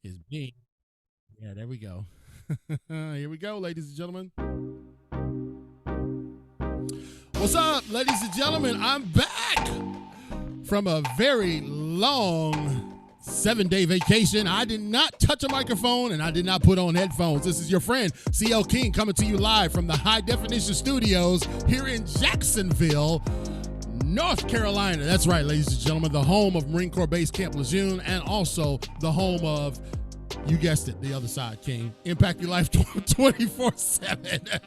is being. Yeah, there we go. Here we go, ladies and gentlemen. What's up, ladies and gentlemen? I'm back from a very long 7-day vacation. I did not touch a microphone and I did not put on headphones. This is your friend, CL King, coming to you live from the High Definition Studios here in Jacksonville, North Carolina. That's right, ladies and gentlemen, the home of Marine Corps Base Camp Lejeune and also the home of, you guessed it, the other side, King. Impact Your Life 24/7.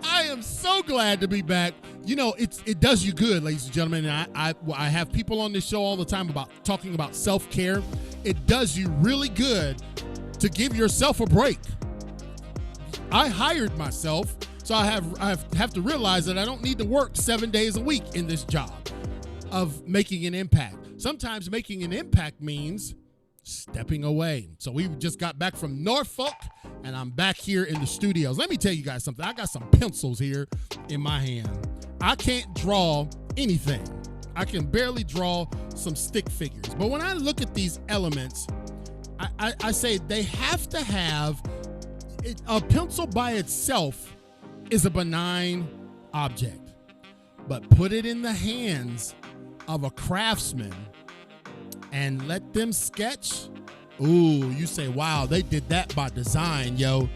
I am so glad to be back. You know, it does you good, ladies and gentlemen. And I have people on this show all the time about talking about self-care. It does you really good to give yourself a break. I hired myself, so I have to realize that I don't need to work 7 days a week in this job of making an impact. Sometimes making an impact means stepping away. So we just got back from Norfolk and I'm back here in the studios. Let me tell you guys something. I got some pencils here in my hand. I can't draw anything. I can barely draw some stick figures. But when I look at these elements, I say they have to have a pencil by itself is a benign object, but put it in the hands of a craftsman and let them sketch. Ooh, you say, wow, they did that by design, yo.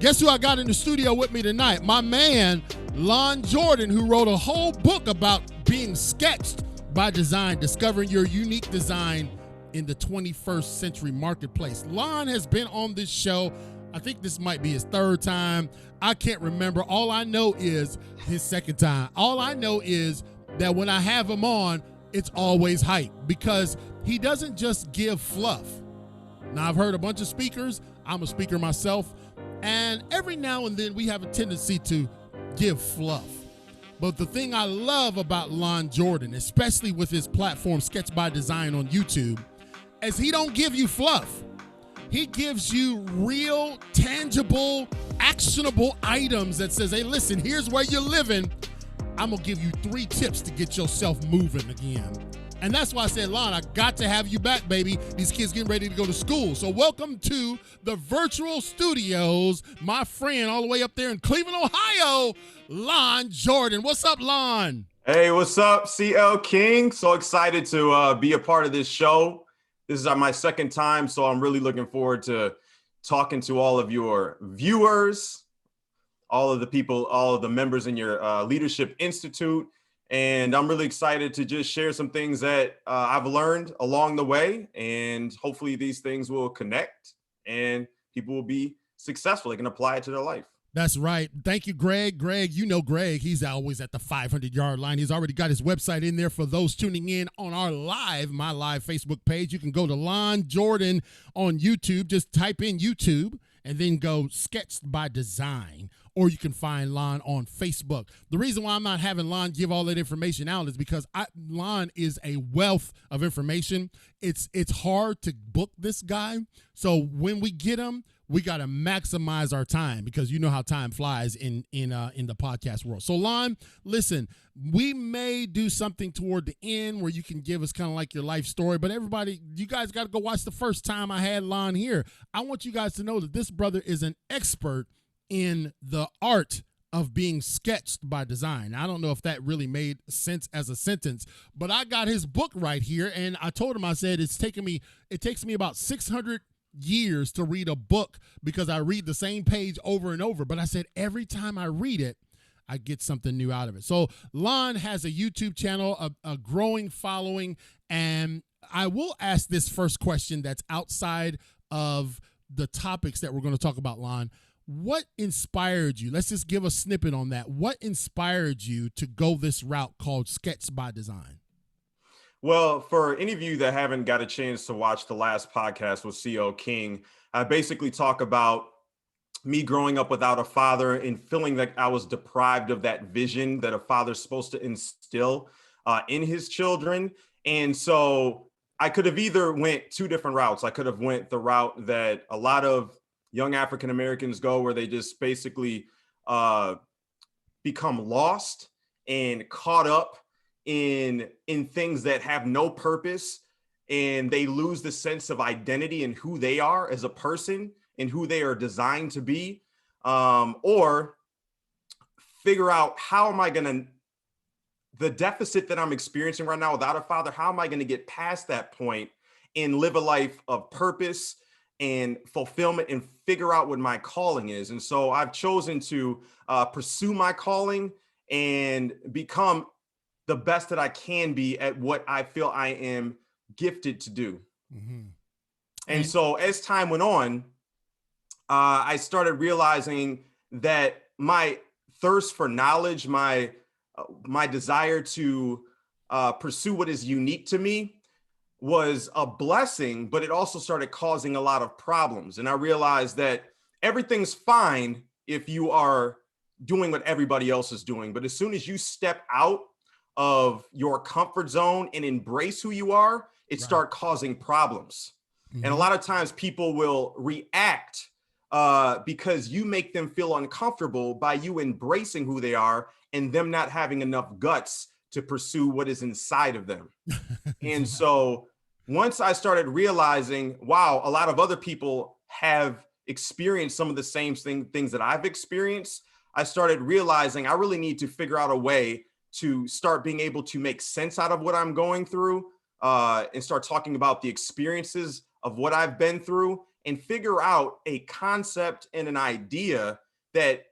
Guess who I got in the studio with me tonight? My man, Lon Jordan, who wrote a whole book about being sketched by design, discovering your unique design in the 21st century marketplace. Lon has been on this show. I think this might be his third time. I can't remember. All I know is his second time. All I know is that when I have him on, it's always hype because he doesn't just give fluff. Now, I've heard a bunch of speakers. I'm a speaker myself. And every now and then we have a tendency to give fluff. But the thing I love about Lon Jordan, especially with his platform Sketch by Design on YouTube, is he don't give you fluff. He gives you real, tangible, actionable items that says, hey, listen, here's where you're living. I'm going to give you 3 tips to get yourself moving again. And that's why I said, Lon, I got to have you back, baby. These kids getting ready to go to school. So welcome to the virtual studios, my friend all the way up there in Cleveland, Ohio, Lon Jordan. What's up, Lon? Hey, what's up, CL King? So excited to be a part of this show. This is my second time, so I'm really looking forward to talking to all of your viewers, all of the people, all of the members in your Leadership Institute. And I'm really excited to just share some things that I've learned along the way. And hopefully these things will connect and people will be successful. They can apply it to their life. That's right. Thank you, Greg. Greg, you know Greg. He's always at the 500-yard line. He's already got his website in there for those tuning in on our my live Facebook page. You can go to Lon Jordan on YouTube. Just type in YouTube and then go Sketched by Design. Or you can find Lon on Facebook. The reason why I'm not having Lon give all that information out is because Lon is a wealth of information. It's hard to book this guy. So when we get him, we got to maximize our time because you know how time flies in the podcast world. So Lon, listen, we may do something toward the end where you can give us kind of like your life story, but everybody, you guys got to go watch the first time I had Lon here. I want you guys to know that this brother is an expert in the art of being sketched by design. I don't know if that really made sense as a sentence, but I got his book right here, and I told him, I said, it takes me about 600 years to read a book because I read the same page over and over. But I said, every time I read it, I get something new out of it. So Lon has a YouTube channel, a growing following, and I will ask this first question that's outside of the topics that we're going to talk about, Lon. What inspired you? Let's just give a snippet on that. What inspired you to go this route called Sketch by Design? Well, for any of you that haven't got a chance to watch the last podcast with CL King, I basically talk about me growing up without a father and feeling like I was deprived of that vision that a father's supposed to instill in his children. And so I could have either went 2 different routes. I could have went the route that a lot of young African Americans go, where they just basically become lost and caught up in things that have no purpose and they lose the sense of identity and who they are as a person and who they are designed to be, or figure out how am I going to, the deficit that I'm experiencing right now without a father, how am I going to get past that point and live a life of purpose and fulfillment and figure out what my calling is. And so I've chosen to pursue my calling and become the best that I can be at what I feel I am gifted to do. Mm-hmm. And so as time went on, I started realizing that my thirst for knowledge, my desire to pursue what is unique to me was a blessing, but it also started causing a lot of problems. And I realized that everything's fine if you are doing what everybody else is doing. But as soon as you step out of your comfort zone and embrace who you are, it start causing problems. Mm-hmm. And a lot of times people will react because you make them feel uncomfortable by you embracing who they are and them not having enough guts to pursue what is inside of them. And so once I started realizing, wow, a lot of other people have experienced some of the same things that I've experienced, I started realizing I really need to figure out a way to start being able to make sense out of what I'm going through, and start talking about the experiences of what I've been through and figure out a concept and an idea that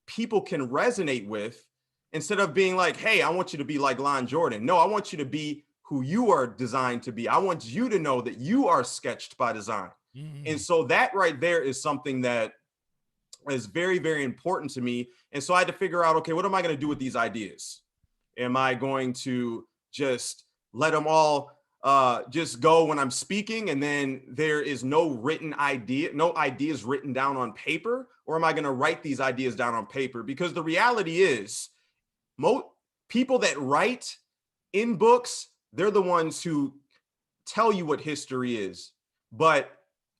people can resonate with, instead of being like, hey, I want you to be like Lon Jordan. No, I want you to be who you are designed to be. I want you to know that you are sketched by design. Mm-hmm. And so that right there is something that is very, very important to me. And so I had to figure out, okay, what am I going to do with these ideas? Am I going to just let them all just go when I'm speaking, and then there is no written idea, no ideas written down on paper? Or am I going to write these ideas down on paper? Because the reality is, most people that write in books, they're the ones who tell you what history is. But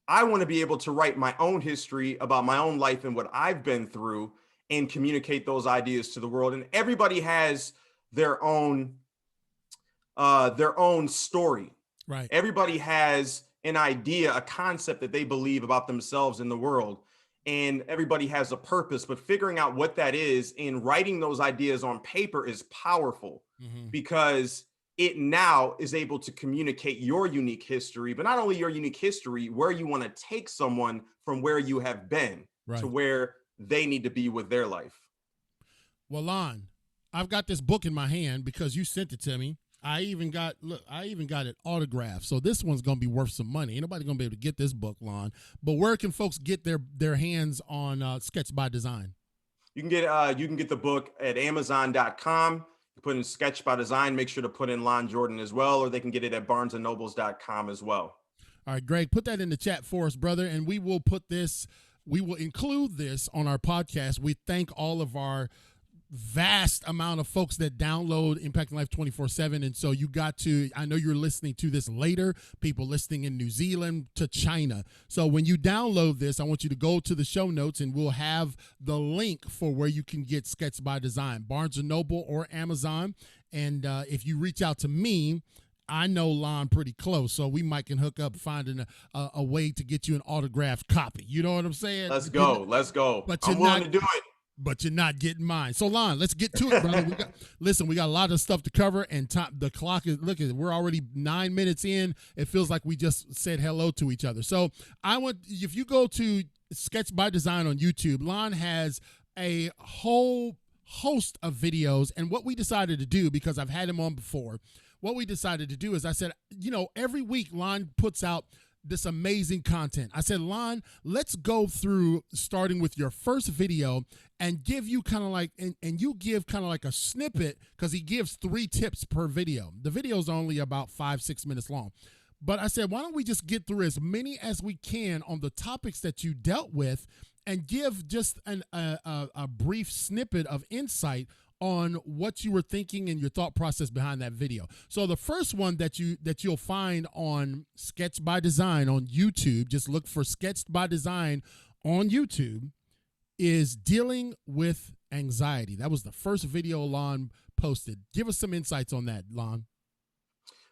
I want to be able to write my own history about my own life and what I've been through and communicate those ideas to the world. And everybody has their own story. Right. Everybody has an idea, a concept that they believe about themselves in the world. And everybody has a purpose, but figuring out what that is and writing those ideas on paper is powerful, because it now is able to communicate your unique history, but not only your unique history, where you want to take someone from where you have been to where they need to be with their life. Well, Lon, I've got this book in my hand because you sent it to me. I even got it autographed. So this one's going to be worth some money. Ain't nobody going to be able to get this book, Lon. But where can folks get their hands on Sketch by Design? You can get the book at Amazon.com. You put in Sketch by Design. Make sure to put in Lon Jordan as well, or they can get it at BarnesandNobles.com as well. All right, Greg, put that in the chat for us, brother, and we will include this on our podcast. We thank all of our vast amount of folks that download Impacting Life 24/7. And so I know you're listening to this later, people listening in New Zealand to China. So when you download this, I want you to go to the show notes and we'll have the link for where you can get Sketch by Design, Barnes & Noble or Amazon. And if you reach out to me, I know Lon pretty close, so we might can hook up finding a way to get you an autographed copy. You know what I'm saying? Let's go. But I'm willing to do it. But you're not getting mine. So, Lon, let's get to it, brother. We got a lot of stuff to cover, and the clock is, look at it, we're already 9 minutes in. It feels like we just said hello to each other. So, if you go to Sketch by Design on YouTube, Lon has a whole host of videos, and what we decided to do, because I've had him on before, what we decided to do is I said, every week Lon puts out this amazing content. I said, Lon, let's go through starting with your first video and give you kind of like, and you give kind of like a snippet, because he gives 3 tips per video. The video's only about 5-6 minutes long. But I said, why don't we just get through as many as we can on the topics that you dealt with and give just a brief snippet of insight on what you were thinking and your thought process behind that video. So the first one that you'll find on Sketch by Design on YouTube, just look for Sketch by Design on YouTube, is dealing with anxiety. That was the first video Lon posted. Give us some insights on that, Lon.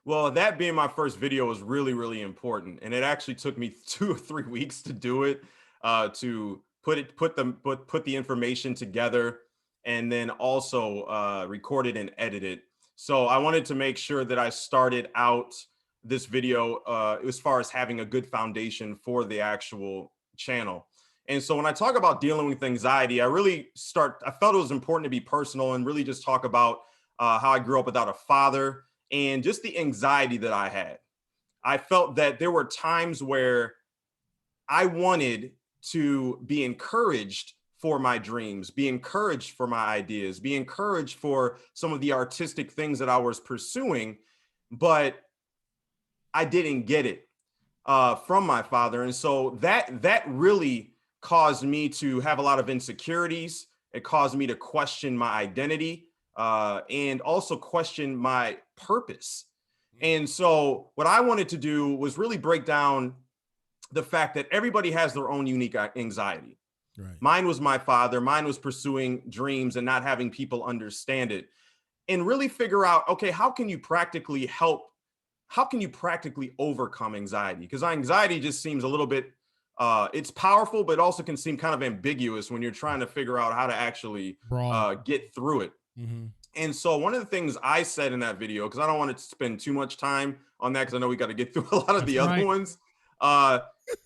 Well, that being my first video was really, really important, and it actually took me 2 or 3 weeks to do it, to put the information together, and then also record it and edit it. So I wanted to make sure that I started out this video as far as having a good foundation for the actual channel. And so when I talk about dealing with anxiety, I felt it was important to be personal and really just talk about how I grew up without a father and just the anxiety that I had. I felt that there were times where I wanted to be encouraged for my dreams, be encouraged for my ideas, be encouraged for some of the artistic things that I was pursuing, but I didn't get it from my father. And so that really caused me to have a lot of insecurities. It caused me to question my identity and also question my purpose. And so what I wanted to do was really break down the fact that everybody has their own unique anxiety. Right. Mine was my father. Mine was pursuing dreams and not having people understand it, and really figure out, okay, how can you practically overcome anxiety? Because anxiety just seems a little bit, it's powerful, but also can seem kind of ambiguous when you're trying to figure out how to actually get through it. Mm-hmm. And so one of the things I said in that video, because I don't want to spend too much time on that, because I know we got to get through a lot of the other ones,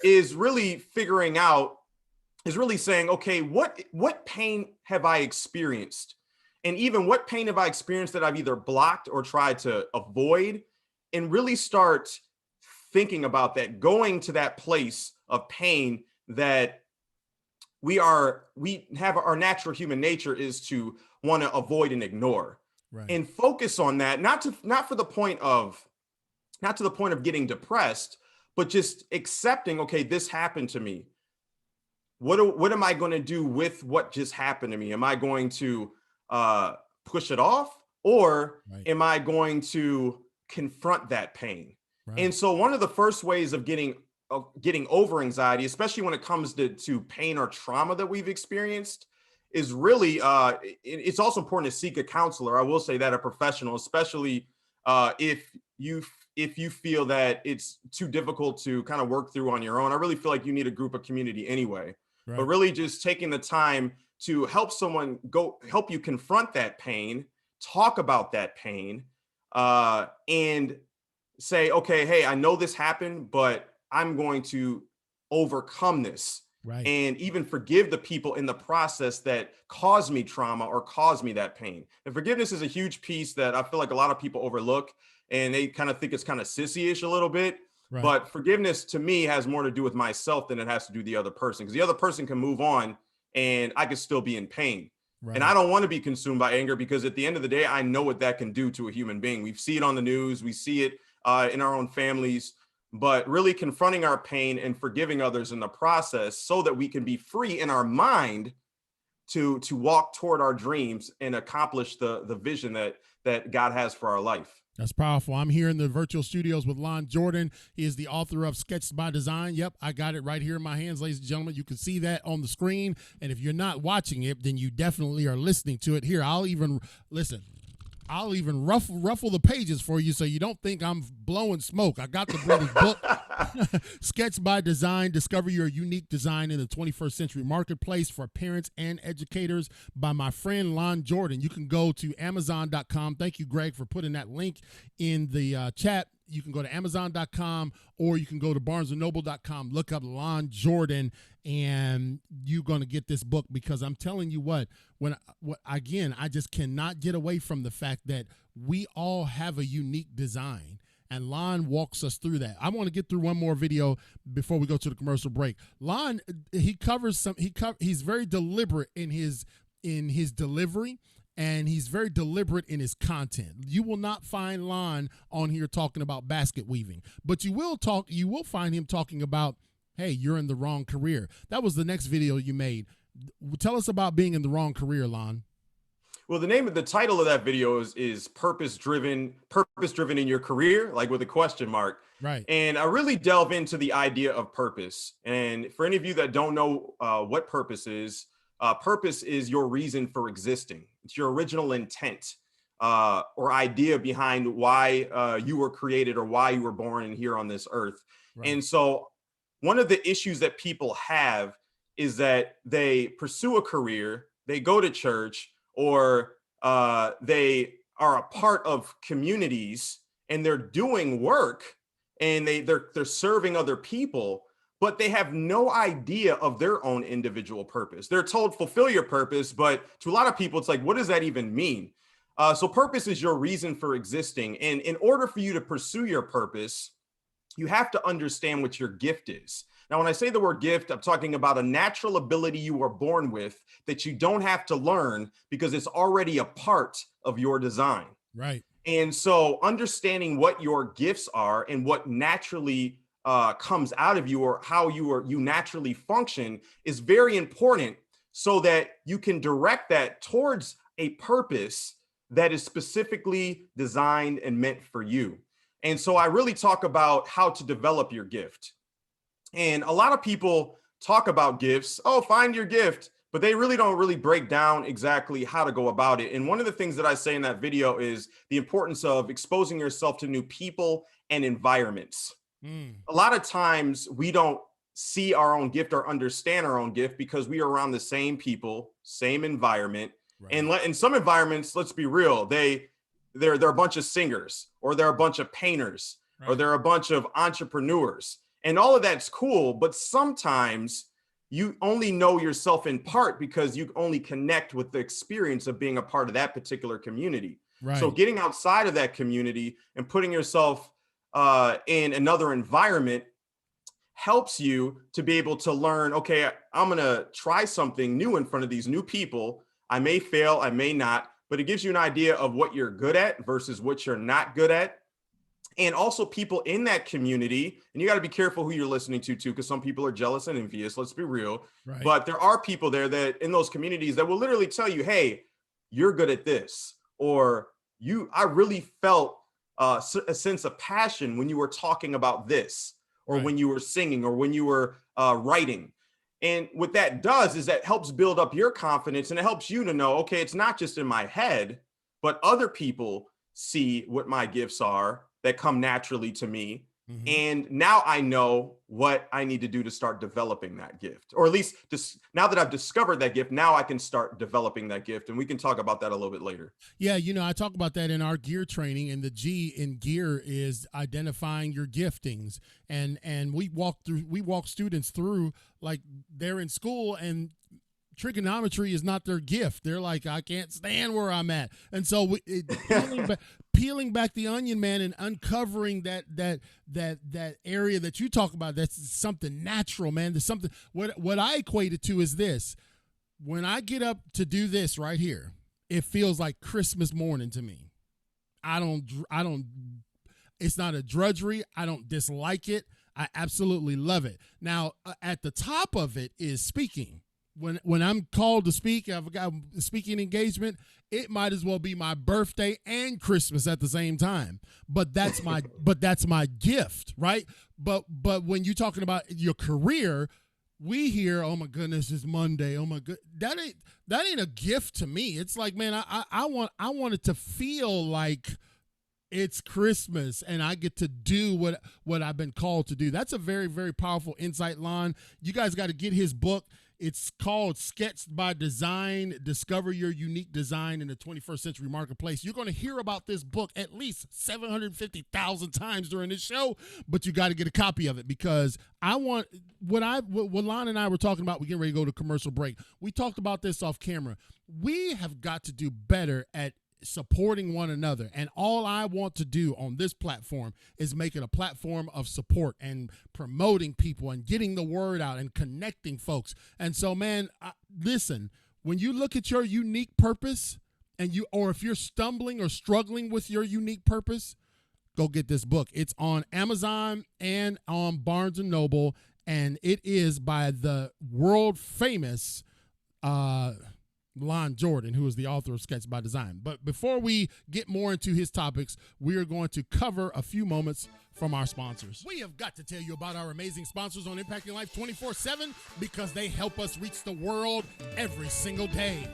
is really saying, okay, what pain have I experienced? And even what pain have I experienced that I've either blocked or tried to avoid? And really start thinking about that, going to that place of pain that we have. Our natural human nature is to want to avoid and ignore, right, and focus on that, not to the point of getting depressed, but just accepting, okay, this happened to me. What am I going to do with what just happened to me? Am I going to push it off, or am I going to confront that pain? Right. And so one of the first ways of getting over anxiety, especially when it comes to pain or trauma that we've experienced, is really it's also important to seek a counselor. I will say that, a professional, especially if you feel that it's too difficult to kind of work through on your own. I really feel like you need a group of community anyway. Right. But really just taking the time to help someone help you confront that pain, talk about that pain, and say, okay, hey, I know this happened, but I'm going to overcome this. Right. And even forgive the people in the process that caused me trauma or caused me that pain. And forgiveness is a huge piece that I feel like a lot of people overlook, and they kind of think it's kind of sissy-ish a little bit. Right. But forgiveness to me has more to do with myself than it has to do with the other person, because the other person can move on and I could still be in pain. Right. And I don't want to be consumed by anger, because at the end of the day, I know what that can do to a human being. We see it on the news. We see it in our own families. But really confronting our pain and forgiving others in the process, so that we can be free in our mind to walk toward our dreams and accomplish the vision that God has for our life. That's powerful. I'm here in the virtual studios with Lon Jordan. He is the author of Sketch by Design. Yep, I got it right here in my hands, ladies and gentlemen. You can see that on the screen. And if you're not watching it, then you definitely are listening to it. Here, I'll even ruffle the pages for you so you don't think I'm blowing smoke. I got the brother's book, Sketch by Design, Discover Your Unique Design in the 21st Century Marketplace for Parents and Educators, by my friend Lon Jordan. You can go to Amazon.com. Thank you, Greg, for putting that link in the chat. You can go to Amazon.com, or you can go to BarnesandNoble.com. Look up Lon Jordan, and you're going to get this book, because I'm telling you what, again, I just cannot get away from the fact that we all have a unique design, and Lon walks us through that. I want to get through one more video before we go to the commercial break. Lon, he's very deliberate in his delivery, and he's very deliberate in his content. You will not find Lon on here talking about basket weaving, but you will find him talking about, hey, you're in the wrong career. That was the next video you made. Tell us about being in the wrong career, Lon. Well, the title of that video is purpose driven in your career, like with a question mark. Right. And I really delve into the idea of purpose. And for any of you that don't know what purpose is your reason for existing. It's your original intent. or idea behind why you were created or why you were born and here on this earth. Right. And so one of the issues that people have is that they pursue a career, they go to church, or they are a part of communities and they're doing work and they're serving other people, but they have no idea of their own individual purpose. They're told fulfill your purpose, but to a lot of people, it's like, what does that even mean? So purpose is your reason for existing. And in order for you to pursue your purpose, you have to understand what your gift is. Now, when I say the word gift, I'm talking about a natural ability you were born with that you don't have to learn because it's already a part of your design. Right. And so understanding what your gifts are and what naturally comes out of you or how you naturally function is very important so that you can direct that towards a purpose that is specifically designed and meant for you. And so I really talk about how to develop your gift. And a lot of people talk about gifts. Oh, find your gift, but they really don't really break down exactly how to go about it. And one of the things that I say in that video is the importance of exposing yourself to new people and environments. A lot of times we don't see our own gift or understand our own gift because we are around the same people, same environment. Right. And in some environments, let's be real, they're a bunch of singers, or they're a bunch of painters, right, or they're a bunch of entrepreneurs. And all of that's cool, but sometimes you only know yourself in part because you only connect with the experience of being a part of that particular community. Right. So getting outside of that community and putting yourself in another environment helps you to be able to learn, okay, I'm going to try something new in front of these new people. I may fail, I may not, but it gives you an idea of what you're good at versus what you're not good at. And also people in that community, and you got to be careful who you're listening to too, because some people are jealous and envious, let's be real. Right. But there are people there that in those communities that will literally tell you, hey, you're good at this, or I really felt a sense of passion when you were talking about this, or right, when you were singing, or when you were writing. And what that does is that helps build up your confidence, and it helps you to know, okay, it's not just in my head, but other people see what my gifts are that come naturally to me. Mm-hmm. And now I know what I need to do to start developing that gift, or at least now that I've discovered that gift, now I can start developing that gift. And we can talk about that a little bit later. Yeah. I talk about that in our gear training, and the G in gear is identifying your giftings. And we walk students through, like, they're in school and trigonometry is not their gift. They're like, I can't stand where I'm at. And so peeling back the onion, man, and uncovering that area that you talk about, that's something natural, man. There's something, what I equate it to is this. When I get up to do this right here, it feels like Christmas morning to me. It's not a drudgery. I don't dislike it. I absolutely love it. Now, at the top of it is speaking. When I'm called to speak, I've got a speaking engagement, it might as well be my birthday and Christmas at the same time. But that's my gift, right? But when you're talking about your career, we hear, oh my goodness, it's Monday. Oh my good, that ain't a gift to me. It's like, man, I want it to feel like it's Christmas and I get to do what I've been called to do. That's a very, very powerful insight, Lon. You guys got to get his book. It's called Sketched by Design, Discover Your Unique Design in the 21st Century Marketplace. You're going to hear about this book at least 750,000 times during this show, but you got to get a copy of it, because I want what Lon and I were talking about. We're getting ready to go to commercial break. We talked about this off camera. We have got to do better at supporting one another, and all I want to do on this platform is make it a platform of support and promoting people and getting the word out and connecting folks. And so, man, listen, when you look at your unique purpose, or if you're stumbling or struggling with your unique purpose, go get this book. It's on Amazon and on Barnes & Noble, and it is by the world famous Lon Jordan, who is the author of Sketched by Design. But before we get more into his topics, we are going to cover a few moments from our sponsors. We have got to tell you about our amazing sponsors on Impacting Life 24/7, because they help us reach the world every single day.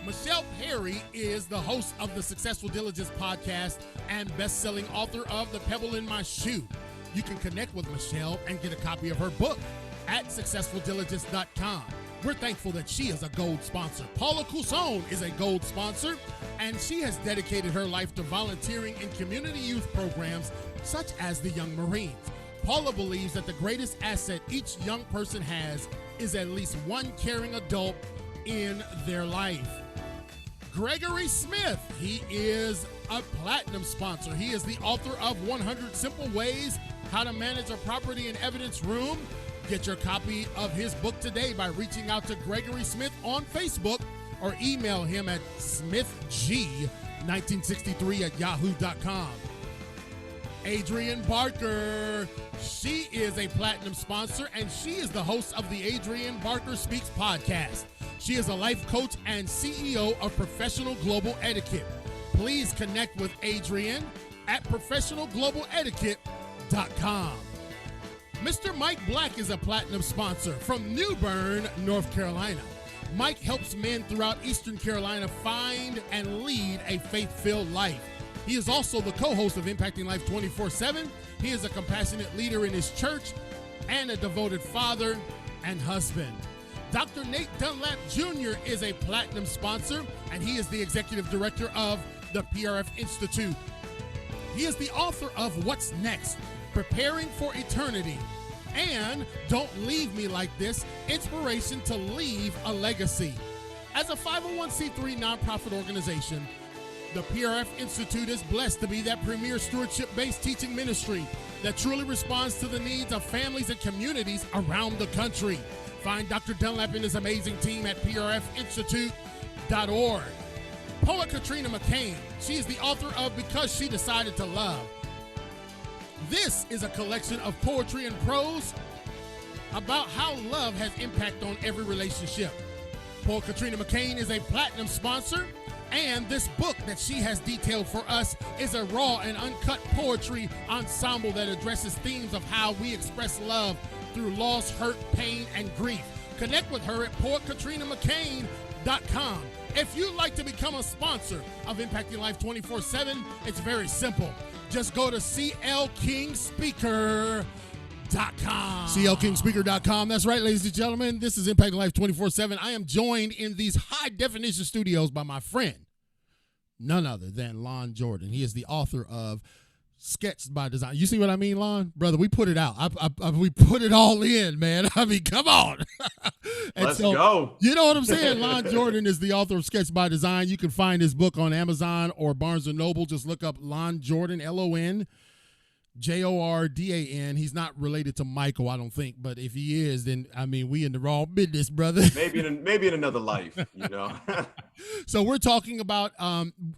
Michelle Perry is the host of the Successful Diligence podcast and best-selling author of The Pebble in My Shoe. You can connect with Michelle and get a copy of her book at successfuldiligence.com. We're thankful that she is a gold sponsor. Paula Coulson is a gold sponsor, and she has dedicated her life to volunteering in community youth programs such as the Young Marines. Paula believes that the greatest asset each young person has is at least one caring adult in their life. Gregory Smith, he is a platinum sponsor. He is the author of 100 Simple Ways How to Manage a Property and Evidence Room. Get your copy of his book today by reaching out to Gregory Smith on Facebook or email him at smithg1963@yahoo.com. Adrienne Barker, she is a platinum sponsor, and she is the host of the Adrienne Barker Speaks podcast. She is a life coach and CEO of Professional Global Etiquette. Please connect with Adrienne at professionalglobaletiquette.com. Mr. Mike Black is a platinum sponsor from New Bern, North Carolina. Mike helps men throughout Eastern Carolina find and lead a faith-filled life. He is also the co-host of Impacting Life 24/7. He is a compassionate leader in his church and a devoted father and husband. Dr. Nate Dunlap Jr. is a platinum sponsor, and he is the executive director of the PRF Institute. He is the author of What's Next? Preparing for Eternity, and Don't Leave Me Like This, Inspiration to Leave a Legacy. As a 501c3 nonprofit organization, the PRF Institute is blessed to be that premier stewardship-based teaching ministry that truly responds to the needs of families and communities around the country. Find Dr. Dunlap and his amazing team at prfinstitute.org. Poet Katrina McCain, she is the author of Because She Decided to Love. This is a collection of poetry and prose about how love has impact on every relationship. Poet Katrina McCain is a platinum sponsor, and this book that she has detailed for us is a raw and uncut poetry ensemble that addresses themes of how we express love through loss, hurt, pain, and grief. Connect with her at poetkatrinaMcCain.com. If you'd like to become a sponsor of Impacting Life 24/7, it's very simple. Just go to clkingspeaker.com. clkingspeaker.com. That's right, ladies and gentlemen. This is Impacting Life 24/7. I am joined in these high-definition studios by my friend, none other than Lon Jordan. He is the author of Sketched by Design. You see what I mean, Lon? Brother, we put it out. We put it all in, man. I mean, come on. Let's go. You know what I'm saying? Lon Jordan is the author of Sketched by Design. You can find his book on Amazon or Barnes & Noble. Just look up Lon Jordan, LonJordan. He's not related to Michael, I don't think, but if he is, then I mean, we in the wrong business, brother. maybe in another life, you know. So we're talking about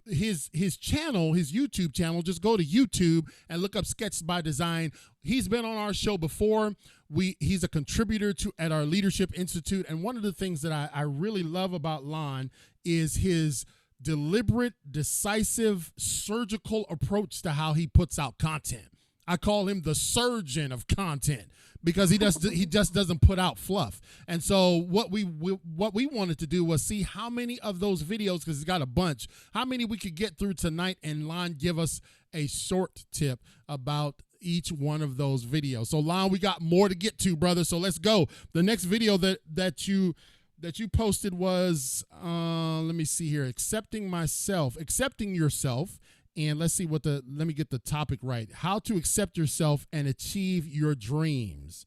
his channel, his YouTube channel. Just go to YouTube and look up Sketched by Design. He's been on our show before. He's a contributor at our Leadership Institute, and one of the things that I really love about Lon is his deliberate, decisive, surgical approach to how he puts out content. I call him the surgeon of content because he just doesn't put out fluff. And so what we wanted to do was see how many of those videos, because he's got a bunch, how many we could get through tonight, and Lon give us a short tip about each one of those videos. So Lon, we got more to get to, brother. So let's go. The next video that you posted was let me see here, accepting yourself. And let's see let me get the topic right. How to accept yourself and achieve your dreams.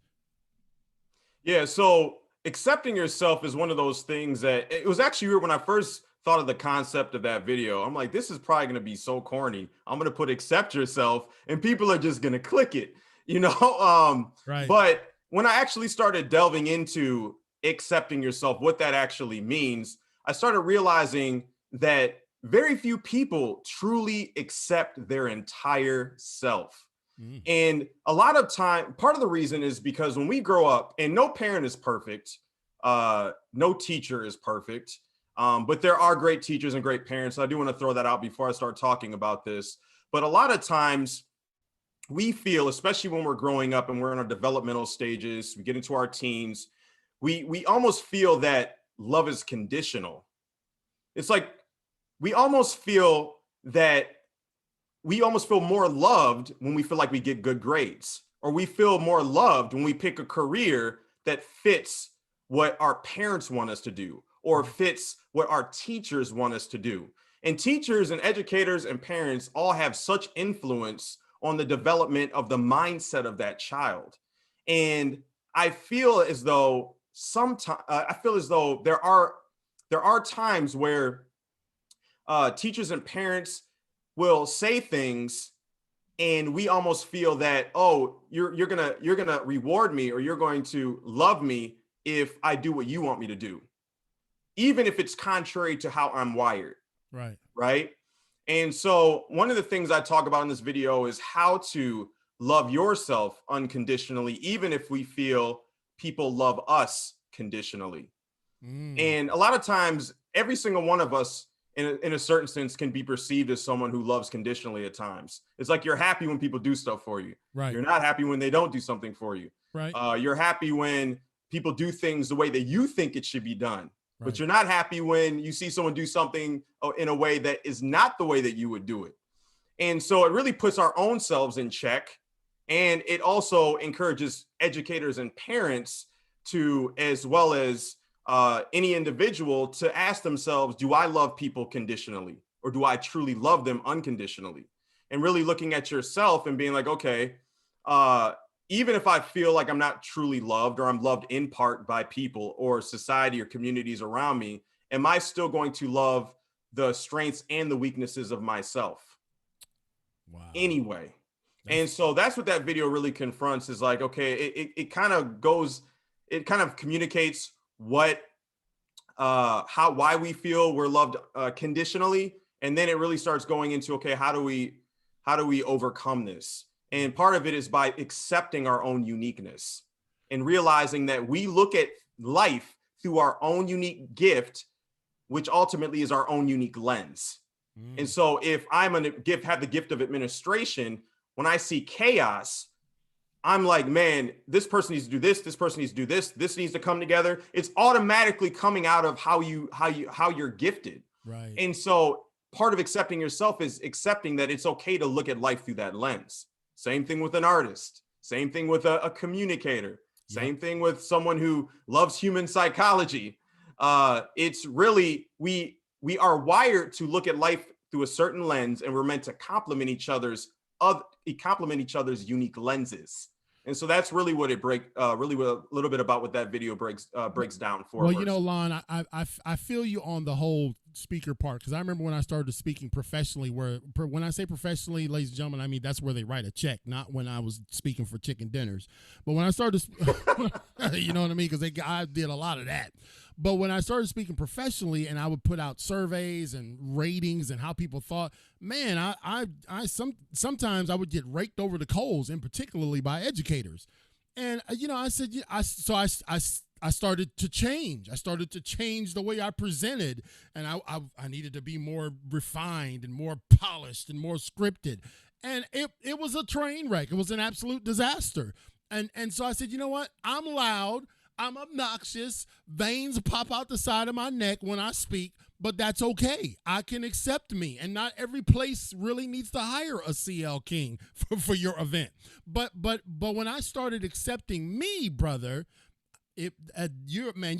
Yeah, so accepting yourself is one of those things that it was actually weird when I first thought of the concept of that video. I'm like, this is probably going to be so corny. I'm going to put accept yourself and people are just going to click it, you know? Right. But when I actually started delving into accepting yourself, what that actually means, I started realizing that very few people truly accept their entire self. And a lot of time, part of the reason is because when we grow up, and no parent is perfect, no teacher is perfect, but there are great teachers and great parents. So I do want to throw that out before I start talking about this. But a lot of times we feel, especially when we're growing up and we're in our developmental stages, we get into our teens, we almost feel that love is conditional. it's like we almost feel more loved when we feel like we get good grades, or we feel more loved when we pick a career that fits what our parents want us to do or fits what our teachers want us to do. And teachers and educators and parents all have such influence on the development of the mindset of that child. And I feel as though there are times where teachers and parents will say things, and we almost feel that, oh, you're gonna reward me, or you're going to love me if I do what you want me to do, even if it's contrary to how I'm wired. Right. And so one of the things I talk about in this video is how to love yourself unconditionally, even if we feel people love us conditionally. And a lot of times, every single one of us in a certain sense can be perceived as someone who loves conditionally at times. It's like you're happy when people do stuff for you. Right. You're not happy when they don't do something for you. Right. You're happy when people do things the way that you think it should be done. Right. But you're not happy when you see someone do something in a way that is not the way that you would do it. And so it really puts our own selves in check. And it also encourages educators and parents to, as well as any individual, to ask themselves, do I love people conditionally, or do I truly love them unconditionally? And really looking at yourself and being like, okay, even if I feel like I'm not truly loved, or I'm loved in part by people or society or communities around me, am I still going to love the strengths and the weaknesses of myself? Wow. Anyway. And so that's what that video really confronts, is like, okay, it kind of communicates why we feel we're loved conditionally. And then it really starts going into, okay, how do we overcome this? And part of it is by accepting our own uniqueness and realizing that we look at life through our own unique gift, which ultimately is our own unique lens. And so if I'm have the gift of administration, when I see chaos, I'm like, man, this person needs to do this. This person needs to do this. This needs to come together. It's automatically coming out of how you're gifted. Right. And so part of accepting yourself is accepting that it's okay to look at life through that lens. Same thing with an artist. Same thing with a communicator. Same thing with someone who loves human psychology. It's really, we are wired to look at life through a certain lens, and we're meant to complement each other's unique lenses. And so that's really what a little bit about what that video breaks down for. Well, you know, Lon, I feel you on the whole speaker part, because I remember when I started speaking professionally, when I say professionally, ladies and gentlemen, I mean that's where they write a check, not when I was speaking for chicken dinners. But when I started, you know what I mean, because I did a lot of that. But when I started speaking professionally, and I would put out surveys and ratings and how people thought, man, sometimes I would get raked over the coals, and particularly by educators. And you know, I said, I started to change. I started to change the way I presented, and I needed to be more refined and more polished and more scripted. And it was a train wreck. It was an absolute disaster. And so I said, you know what? I'm loud. I'm obnoxious. Veins pop out the side of my neck when I speak, but that's okay. I can accept me, and not every place really needs to hire a CL King for your event. But when I started accepting me, brother, you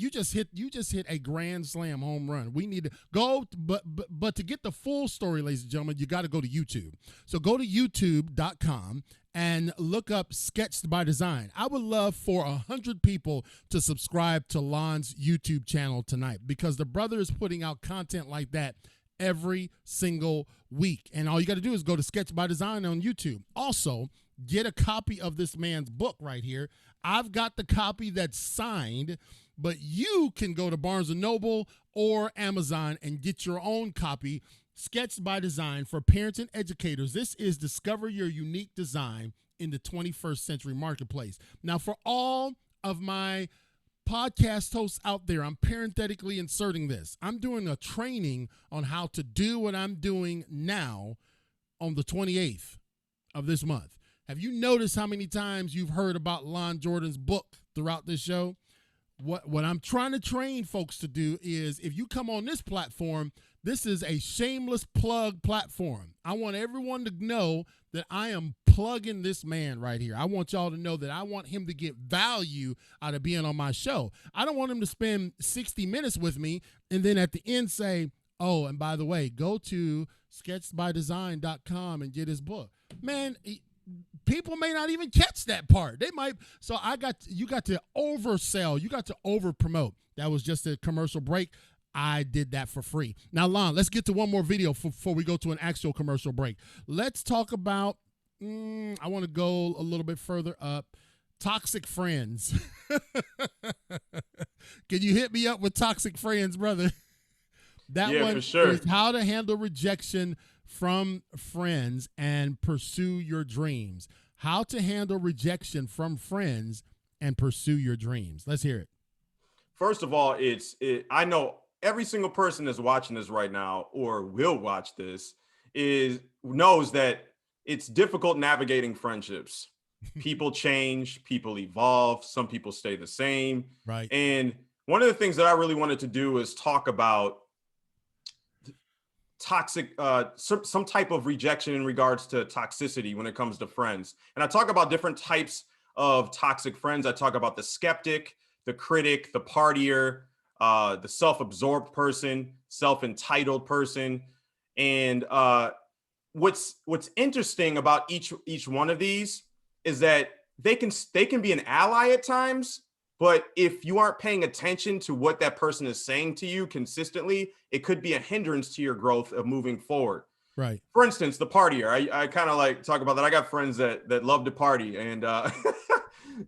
just hit a grand slam home run. We need to go, but to get the full story, ladies and gentlemen, you got to go to YouTube. So go to youtube.com and look up Sketched by Design. I would love for 100 people to subscribe to Lon's YouTube channel tonight, because the brother is putting out content like that every single week. And all you got to do is go to Sketched by Design on YouTube. Also, get a copy of this man's book right here. I've got the copy that's signed, but you can go to Barnes & Noble or Amazon and get your own copy, Sketched by Design, for parents and educators. This is Discover Your Unique Design in the 21st Century Marketplace. Now, for all of my podcast hosts out there, I'm parenthetically inserting this. I'm doing a training on how to do what I'm doing now on the 28th of this month. Have you noticed how many times you've heard about Lon Jordan's book throughout this show? what I'm trying to train folks to do is, if you come on this platform, this is a shameless plug platform. I want everyone to know that I am plugging this man right here. I want y'all to know that I want him to get value out of being on my show. I don't want him to spend 60 minutes with me and then at the end say, oh, and by the way, go to sketchedbydesign.com and get his book. Man, people may not even catch that part. They might. So you got to oversell. You got to over promote. That was just a commercial break. I did that for free. Now, Lon, let's get to one more video before we go to an actual commercial break. Let's talk about, I want to go a little bit further up. Toxic friends. Can you hit me up with toxic friends, brother? That one for sure. is how to handle rejection from friends and pursue your dreams. How to handle rejection from friends and pursue your dreams. Let's hear it. First of all, I know every single person that's watching this right now or will watch this knows that it's difficult navigating friendships. People change, people evolve, some people stay the same. Right. And one of the things that I really wanted to do is talk about toxic, some type of rejection in regards to toxicity when it comes to friends. And I talk about different types of toxic friends. I talk about the skeptic, the critic, the partier, the self-absorbed person, self-entitled person. And what's interesting about each one of these is that they can be an ally at times, but if you aren't paying attention to what that person is saying to you consistently, it could be a hindrance to your growth of moving forward. Right. For instance, the partier. I kind of like talk about that. I got friends that love to party, and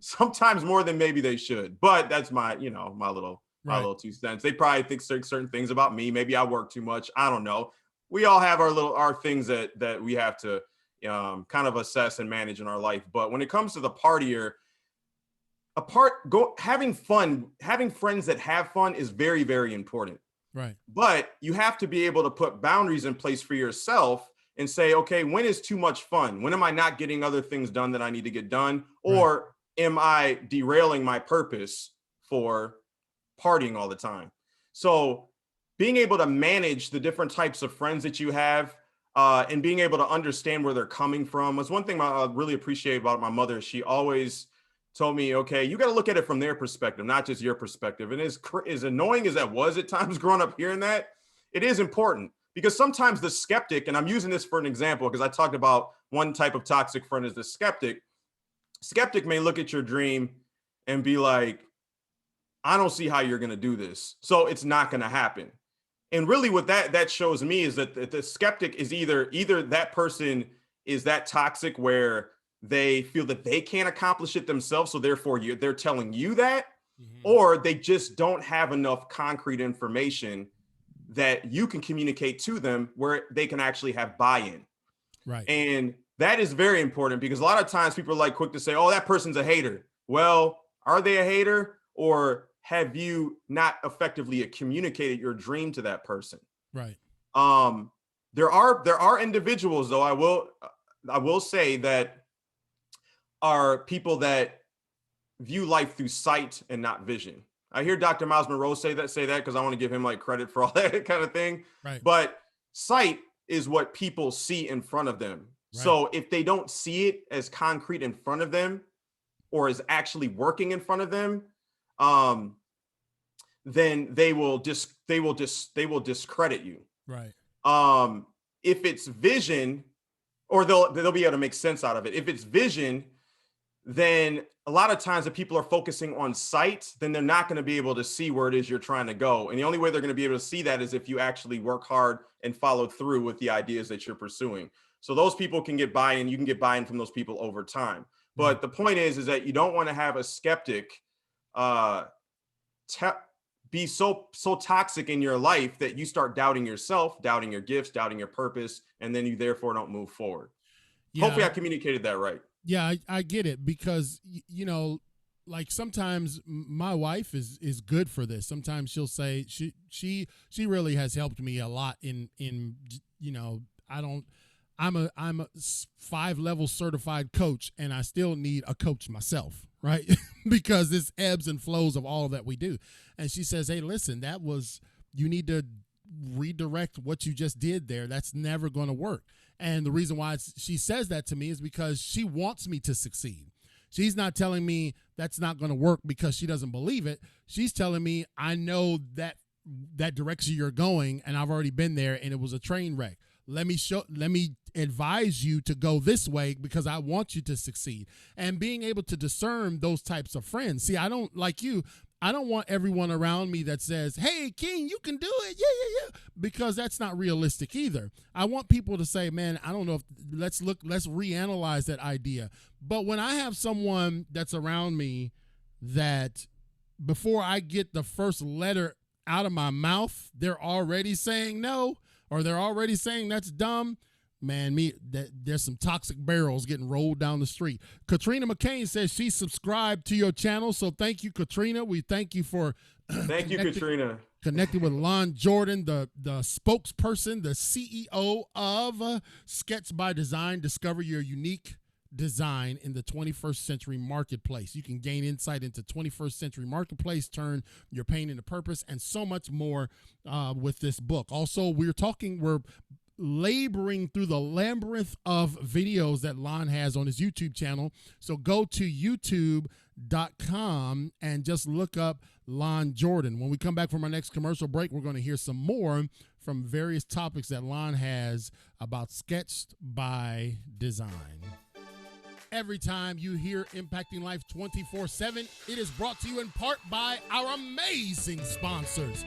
sometimes more than maybe they should. But that's my little 2 cents. They probably think certain things about me. Maybe I work too much. I don't know. We all have our things that we have to kind of assess and manage in our life. But when it comes to the partier, having friends that have fun is very, very important. Right. But you have to be able to put boundaries in place for yourself and say, okay, when is too much fun? When am I not getting other things done that I need to get done? Or am I derailing my purpose for partying all the time? So being able to manage the different types of friends that you have, and being able to understand where they're coming from was one thing I really appreciate about my mother. She always told me, okay, you got to look at it from their perspective, not just your perspective. And as annoying as that was at times growing up hearing that, it is important because sometimes the skeptic, and I'm using this for an example because I talked about one type of toxic friend is the skeptic. Skeptic may look at your dream and be like, I don't see how you're going to do this. So it's not going to happen. And really what that shows me is that the skeptic is either that person is that toxic where they feel that they can't accomplish it themselves. So therefore they're telling you that, or they just don't have enough concrete information that you can communicate to them where they can actually have buy-in. Right. And that is very important because a lot of times people are like quick to say, oh, that person's a hater. Well, are they a hater, or have you not effectively communicated your dream to that person? Right. There are individuals, though, I will say that are people that view life through sight and not vision. I hear Dr. Miles Monroe say that because I want to give him like credit for all that kind of thing. Right. But sight is what people see in front of them. Right. So if they don't see it as concrete in front of them or is actually working in front of them, then they will discredit you. Right. If it's vision, or they'll be able to make sense out of it. If it's vision, then a lot of times if people are focusing on sight, then they're not going to be able to see where it is you're trying to go. And the only way they're going to be able to see that is if you actually work hard and follow through with the ideas that you're pursuing. So those people can get buy-in. You can get buy-in from those people over time. But the point is that you don't want to have a skeptic be so toxic in your life that you start doubting yourself, doubting your gifts, doubting your purpose, and then you therefore don't move forward. Yeah. Hopefully I communicated that right. Yeah, I get it because, like sometimes my wife is good for this. Sometimes she'll say she really has helped me a lot in I'm a 5-level certified coach and I still need a coach myself. right? Because it's ebbs and flows of all that we do. And she says, hey, listen, you need to redirect what you just did there. That's never going to work. And the reason why she says that to me is because she wants me to succeed. She's not telling me that's not going to work because she doesn't believe it. She's telling me, I know that direction you're going, and I've already been there, and it was a train wreck. Let me advise you to go this way because I want you to succeed. And being able to discern those types of friends. See, I don't want everyone around me that says, hey, King, you can do it. Yeah. Because that's not realistic either. I want people to say, man, I don't know if let's reanalyze that idea. But when I have someone that's around me that before I get the first letter out of my mouth, they're already saying no, or they're already saying that's dumb, man, there's some toxic barrels getting rolled down the street. Katrina McCain says she subscribed to your channel, so thank you, Katrina. We thank you for Katrina. Connecting with Lon Jordan, the spokesperson, the CEO of Sketch by Design. Discover your unique design in the 21st century marketplace. You can gain insight into 21st century marketplace, turn your pain into purpose, and so much more with this book. Also, we're laboring through the labyrinth of videos that Lon has on his YouTube channel. So go to youtube.com and just look up Lon Jordan. When we come back from our next commercial break, we're going to hear some more from various topics that Lon has about Sketched by Design. Every time you hear Impacting Life 24/7, it is brought to you in part by our amazing sponsors.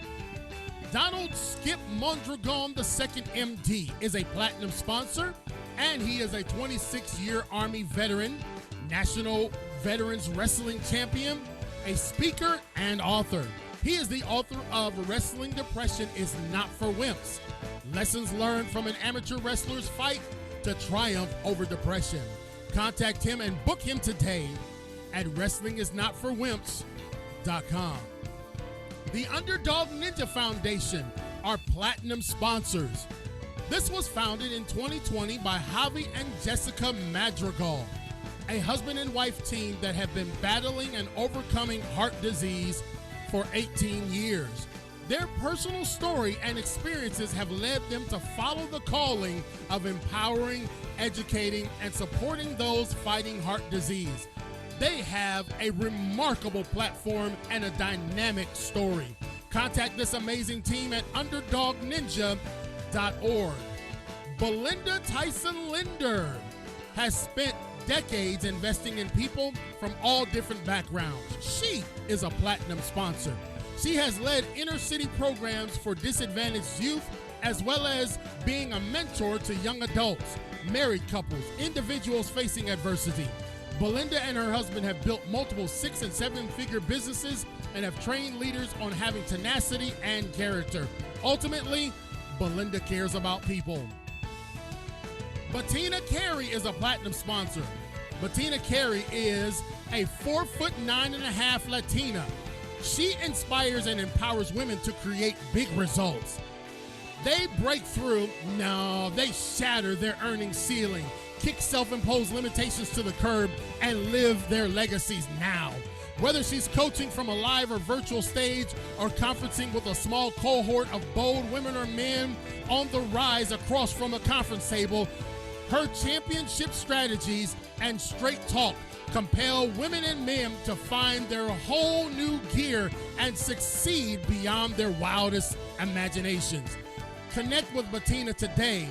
Donald Skip Mondragon II MD is a platinum sponsor, and he is a 26-year Army veteran, National Veterans Wrestling Champion, a speaker, and author. He is the author of Wrestling Depression is Not for Wimps. Lessons learned from an amateur wrestler's fight to triumph over depression. Contact him and book him today at WrestlingIsNotForWimps.com. The Underdog Ninja Foundation are platinum sponsors. This was founded in 2020 by Javi and Jessica Madrigal, a husband and wife team that have been battling and overcoming heart disease for 18 years. Their personal story and experiences have led them to follow the calling of empowering, educating, and supporting those fighting heart disease. They have a remarkable platform and a dynamic story. Contact this amazing team at underdogninja.org. Belinda Tyson Linder has spent decades investing in people from all different backgrounds. She is a platinum sponsor. She has led inner city programs for disadvantaged youth, as well as being a mentor to young adults, married couples, individuals facing adversity. Belinda and her husband have built multiple 6- and 7-figure businesses and have trained leaders on having tenacity and character. Ultimately, Belinda cares about people. Bettina Carey is a platinum sponsor. Bettina Carey is a 4'9.5" Latina. She inspires and empowers women to create big results. They break through, they shatter their earnings ceiling, kick self-imposed limitations to the curb, and live their legacies now. Whether she's coaching from a live or virtual stage or conferencing with a small cohort of bold women or men on the rise across from a conference table, her championship strategies and straight talk compel women and men to find their whole new gear and succeed beyond their wildest imaginations. Connect with Bettina today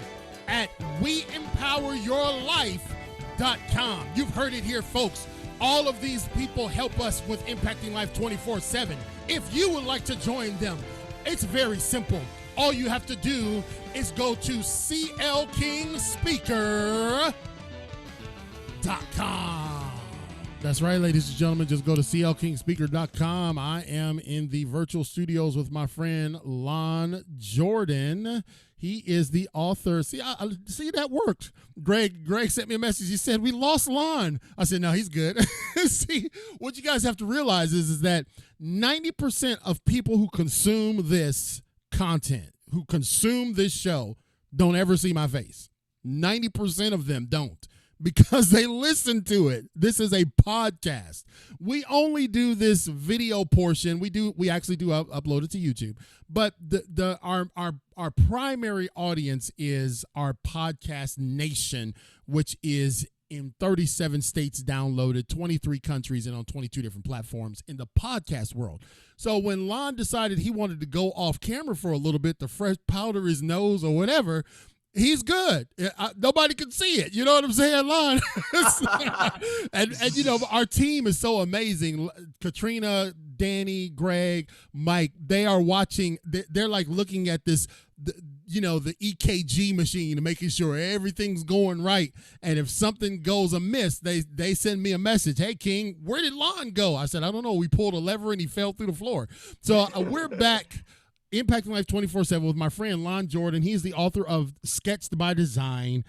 at WeEmpowerYourLife.com. You've heard it here, folks. All of these people help us with Impacting Life 24/7. If you would like to join them, it's very simple. All you have to do is go to CLKingspeaker.com. That's right, ladies and gentlemen. Just go to CLKingspeaker.com. I am in the virtual studios with my friend Lon Jordan. He is the author. See, see, that worked. Greg sent me a message. He said, we lost Lon. I said, no, he's good. See, what you guys have to realize is that 90% of people who consume this content, who consume this show, don't ever see my face. 90% of them don't. because they listen to it. This is a podcast. We only do this video portion. We actually do upload it to YouTube, but our primary audience is our podcast nation, which is in 37 states downloaded, 23 countries, and on 22 different platforms in the podcast world. So when Lon decided he wanted to go off camera for a little bit to fresh powder his nose or whatever, he's good. Nobody can see it. You know what I'm saying, Lon? and you know, our team is so amazing. Katrina, Danny, Greg, Mike, they are watching. They're like looking at this, you know, the EKG machine, making sure everything's going right. And if something goes amiss, they send me a message. Hey, King, where did Lon go? I said, I don't know. We pulled a lever and he fell through the floor. So we're back. Impacting Life 24/7 with my friend Lon Jordan. He's the author of Sketched by Design.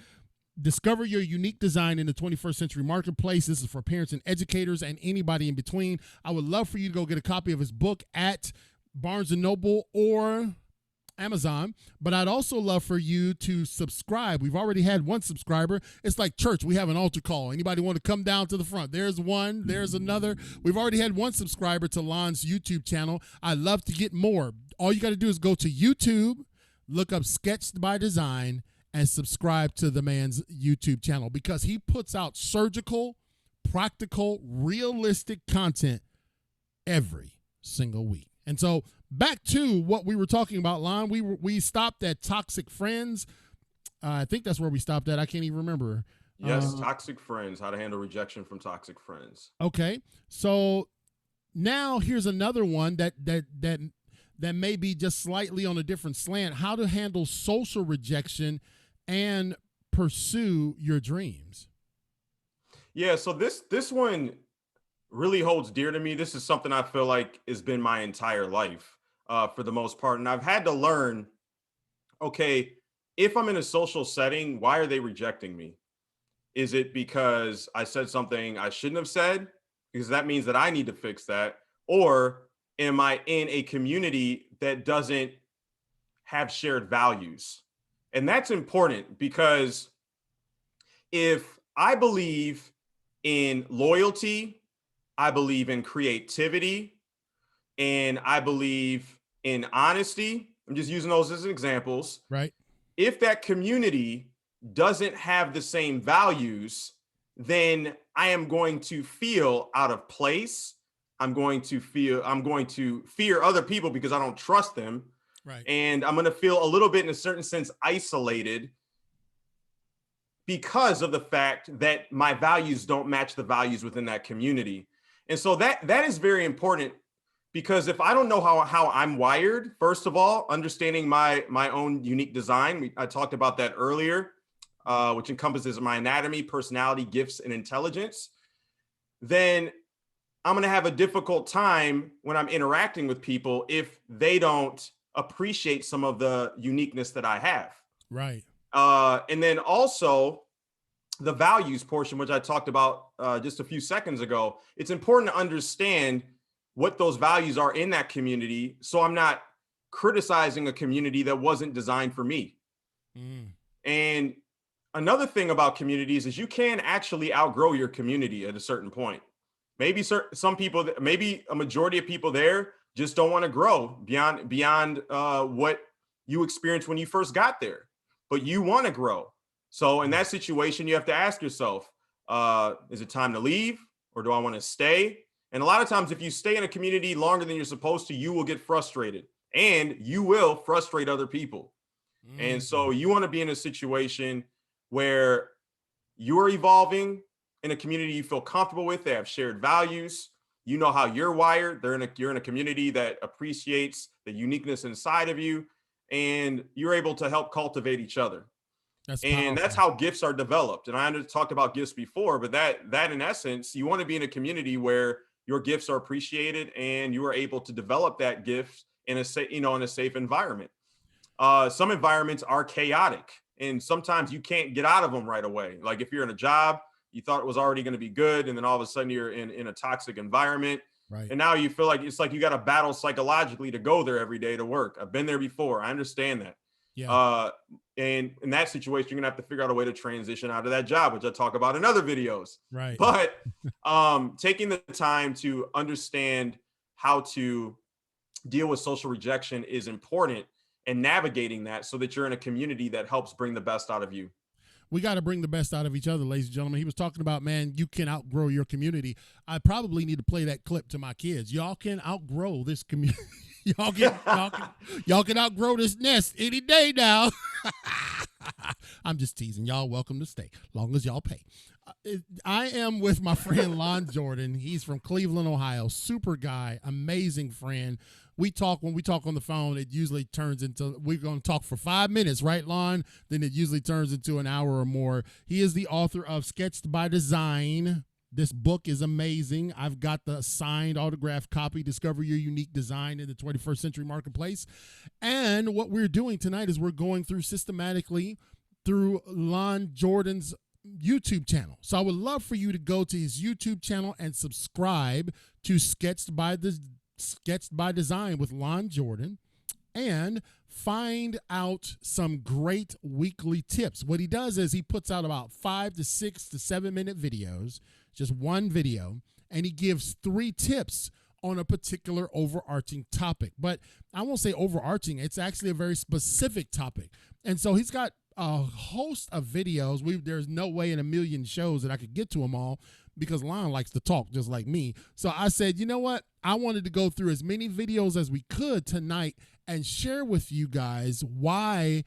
Discover your unique design in the 21st century marketplace. This is for parents and educators and anybody in between. I would love for you to go get a copy of his book at Barnes & Noble or Amazon, but I'd also love for you to subscribe. We've already had one subscriber. It's like church. We have an altar call. Anybody want to come down to the front? There's one. There's another. We've already had one subscriber to Lon's YouTube channel. I'd love to get more. All you got to do is go to YouTube, look up Sketched by Design, and subscribe to the man's YouTube channel because he puts out surgical, practical, realistic content every single week. And so back to what we were talking about, Lon. We stopped at toxic friends. I think that's where we stopped at. I can't even remember. Yes, toxic friends. How to handle rejection from toxic friends. Okay, so now here's another one that may be just slightly on a different slant. How to handle social rejection and pursue your dreams. Yeah, so this one really holds dear to me. This is something I feel like has been my entire life for the most part. And I've had to learn, okay, if I'm in a social setting, why are they rejecting me? Is it because I said something I shouldn't have said? Because that means that I need to fix that. Or am I in a community that doesn't have shared values? And that's important because if I believe in loyalty, I believe in creativity, and I believe in honesty. I'm just using those as examples. Right. If that community doesn't have the same values, then I am going to feel out of place. I'm going to fear other people because I don't trust them. Right. And I'm going to feel a little bit, in a certain sense, isolated because of the fact that my values don't match the values within that community. And so that is very important, because if I don't know how I'm wired, first of all, understanding my own unique design, I talked about that earlier, which encompasses my anatomy, personality, gifts, and intelligence, then I'm going to have a difficult time when I'm interacting with people if they don't appreciate some of the uniqueness that I have. Right. And then also the values portion, which I talked about just a few seconds ago. It's important to understand what those values are in that community, so I'm not criticizing a community that wasn't designed for me. And another thing about communities is you can actually outgrow your community at a certain point. Maybe some people, maybe a majority of people there just don't want to grow beyond what you experienced when you first got there, but you want to grow. So in that situation, you have to ask yourself, is it time to leave, or do I want to stay? And a lot of times, if you stay in a community longer than you're supposed to, you will get frustrated, and you will frustrate other people. And so you want to be in a situation where you're evolving in a community you feel comfortable with. They have shared values. You know how you're wired. You're in a community that appreciates the uniqueness inside of you, and you're able to help cultivate each other. That's how gifts are developed. And I talked about gifts before, but that in essence, you want to be in a community where your gifts are appreciated and you are able to develop that gift in a safe environment. Some environments are chaotic, and sometimes you can't get out of them right away. Like if you're in a job, you thought it was already going to be good, and then all of a sudden you're in a toxic environment. Right. And now you feel like it's like you got to battle psychologically to go there every day to work. I've been there before. I understand that. Yeah. And in that situation, you're gonna have to figure out a way to transition out of that job, which I talk about in other videos. Right. But taking the time to understand how to deal with social rejection is important, and navigating that so that you're in a community that helps bring the best out of you. We got to bring the best out of each other, ladies and gentlemen. He was talking about, man, you can outgrow your community. I probably need to play that clip to my kids. Y'all can outgrow this community. y'all can outgrow this nest any day now. I'm just teasing. Y'all welcome to stay, long as y'all pay. I am with my friend Lon Jordan. He's from Cleveland, Ohio. Super guy, amazing friend. When we talk on the phone, it usually turns into, we're going to talk for 5 minutes, right, Lon? Then it usually turns into an hour or more. He is the author of Sketched by Design. This book is amazing. I've got the signed autographed copy, Discover Your Unique Design in the 21st Century Marketplace. And what we're doing tonight is we're going through systematically through Lon Jordan's YouTube channel. So I would love for you to go to his YouTube channel and subscribe to Sketched by Design with Lon Jordan, and find out some great weekly tips. What he does is he puts out about 5 to 6 to 7 minute videos, just one video, and he gives 3 tips on a particular overarching topic. But I won't say overarching, it's actually a very specific topic. And so he's got a host of videos. There's no way in a million shows that I could get to them all, because Lon likes to talk just like me. So I said, you know what? I wanted to go through as many videos as we could tonight and share with you guys why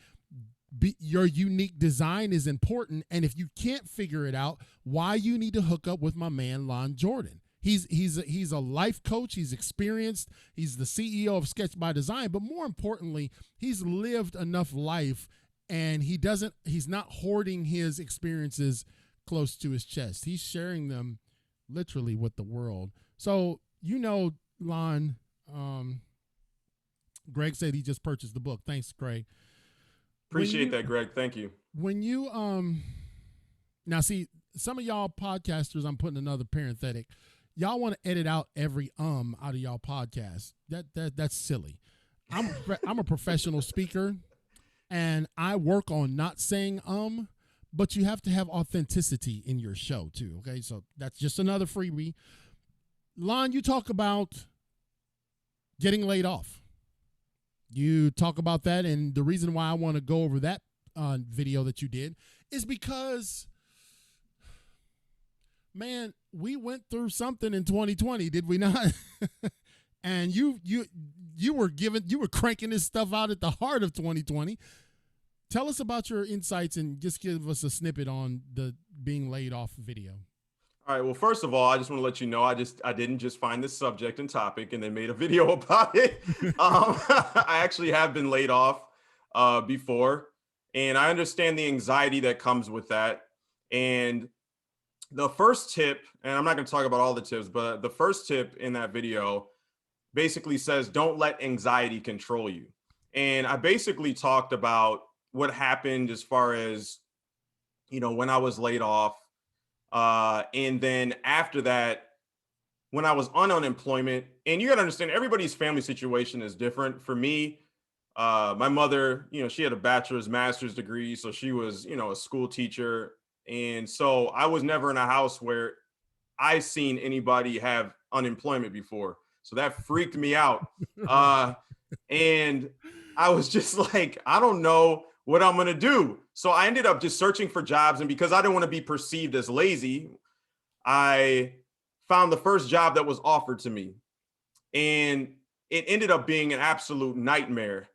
your unique design is important. And if you can't figure it out, why you need to hook up with my man, Lon Jordan. He's a life coach. He's experienced. He's the CEO of Sketched by Design. But more importantly, he's lived enough life, and he's not hoarding his experiences close to his chest. He's sharing them literally with the world. So, Lon, Greg said he just purchased the book. Thanks, Greg. Appreciate that, Greg. Thank you. When you now see, some of y'all podcasters, I'm putting another parenthetic, y'all want to edit out every out of y'all podcast. That's silly. I'm a professional speaker, and I work on not saying but you have to have authenticity in your show too, okay? So that's just another freebie. Lon, you talk about getting laid off. You talk about that, and the reason why I want to go over that video that you did is because, man, we went through something in 2020, did we not? And you were cranking this stuff out at the heart of 2020. Tell us about your insights and just give us a snippet on the being laid off video. All right. Well, first of all, I just want to let you know I didn't just find this subject and topic and then made a video about it. I actually have been laid off before, and I understand the anxiety that comes with that. And the first tip, and I'm not going to talk about all the tips, but the first tip in that video basically says, don't let anxiety control you. And I basically talked about what happened as far as, when I was laid off. And then after that, when I was on unemployment, and you got to understand, everybody's family situation is different. For me, my mother, she had a bachelor's, master's degree. So she was, a school teacher. And so I was never in a house where I seen anybody have unemployment before. So that freaked me out. And I was just like, I don't know what I'm going to do. So I ended up just searching for jobs. And because I didn't want to be perceived as lazy, I found the first job that was offered to me. And it ended up being an absolute nightmare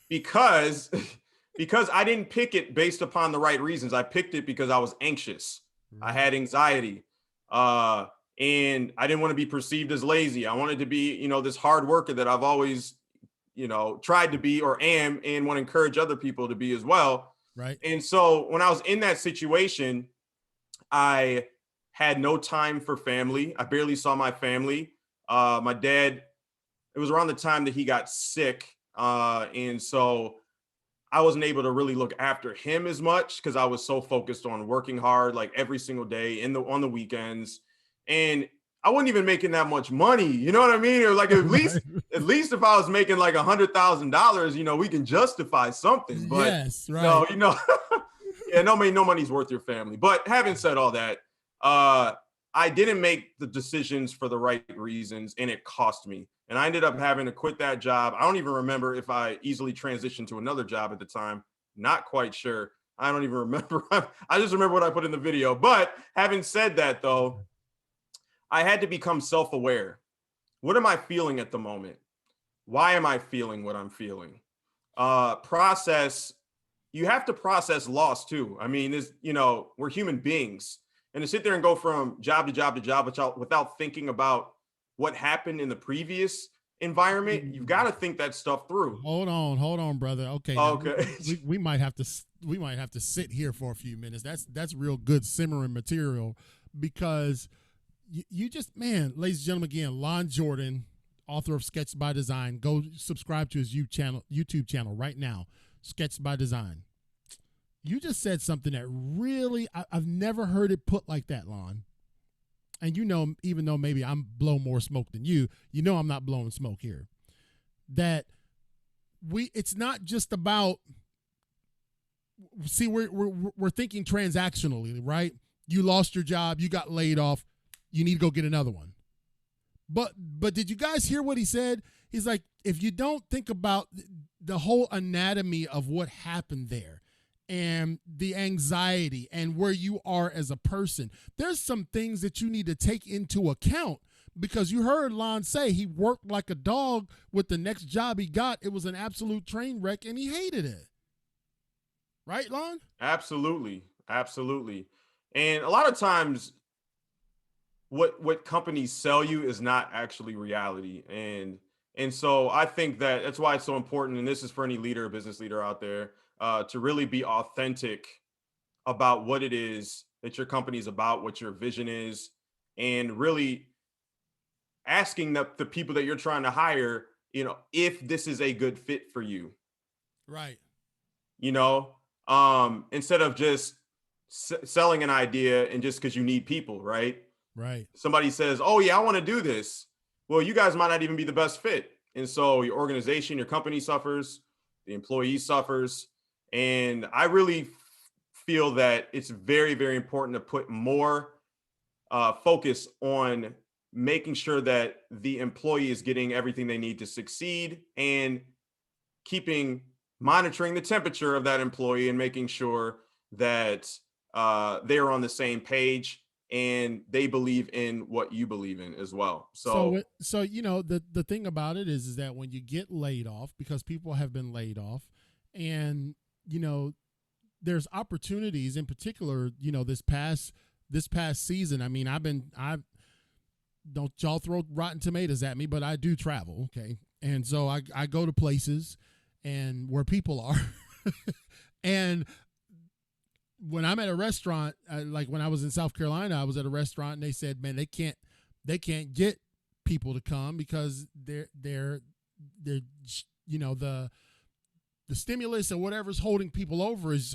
because I didn't pick it based upon the right reasons. I picked it because I was anxious. I had anxiety. And I didn't want to be perceived as lazy. I wanted to be, this hard worker that I've always tried to be or am, and want to encourage other people to be as well. Right. And so when I was in that situation, I had no time for family. I barely saw my family. My dad, it was around the time that he got sick. And so I wasn't able to really look after him as much because I was so focused on working hard, like every single day on the weekends. And I wasn't even making that much money. You know what I mean? Or like at least if I was making like $100,000, you know, we can justify something. But yes, right. no, you know, yeah, no money's worth your family. But having said all that, I didn't make the decisions for the right reasons, and it cost me. And I ended up having to quit that job. I don't even remember if I easily transitioned to another job at the time. Not quite sure. I don't even remember. I just remember what I put in the video. But having said that, though, I had to become self-aware. What am I feeling at the moment? Why am I feeling what I'm feeling? You have to process loss too. I mean, we're human beings. And to sit there and go from job to job to job without thinking about what happened in the previous environment, you've got to think that stuff through. Hold on, brother. Okay. Okay. We might have to sit here for a few minutes. That's real good simmering material, because you just, man, ladies and gentlemen, again, Lon Jordan, author of Sketch by Design. Go subscribe to his YouTube channel right now, Sketch by Design. You just said something that really, I've never heard it put like that, Lon. And you know, even though maybe I'm blowing more smoke than you, you know I'm not blowing smoke here. That it's not just about, see, we're thinking transactionally, right? You lost your job, you got laid off, you need to go get another one. But did you guys hear what he said? He's like, if you don't think about the whole anatomy of what happened there and the anxiety and where you are as a person, there's some things that you need to take into account, because you heard Lon say he worked like a dog with the next job he got. It was an absolute train wreck and he hated it. Right, Lon? Absolutely. Absolutely. And a lot of times what companies sell you is not actually reality. And so I think that's why it's so important. And this is for any leader, business leader out there, to really be authentic about what it is that your company is about, what your vision is, and really asking the people that you're trying to hire, you know, if this is a good fit for you. Right. You know, instead of just selling an idea and just because you need people, right? Right. Somebody says, oh yeah, I want to do this. Well, you guys might not even be the best fit. And so your organization, your company suffers, the employee suffers. And I really feel that it's very, very important to put more focus on making sure that the employee is getting everything they need to succeed, and monitoring the temperature of that employee and making sure that they're on the same page and they believe in what you believe in as well. So you know, the thing about it is that when you get laid off, because people have been laid off, and you know, there's opportunities in particular, you know, this past season. I mean, don't y'all throw rotten tomatoes at me, but I do travel. Okay. And so I go to places and where people are and when I'm at a restaurant, like when I was in South Carolina, I was at a restaurant and they said, man, they can't get people to come because they're you know, the stimulus or whatever's holding people over is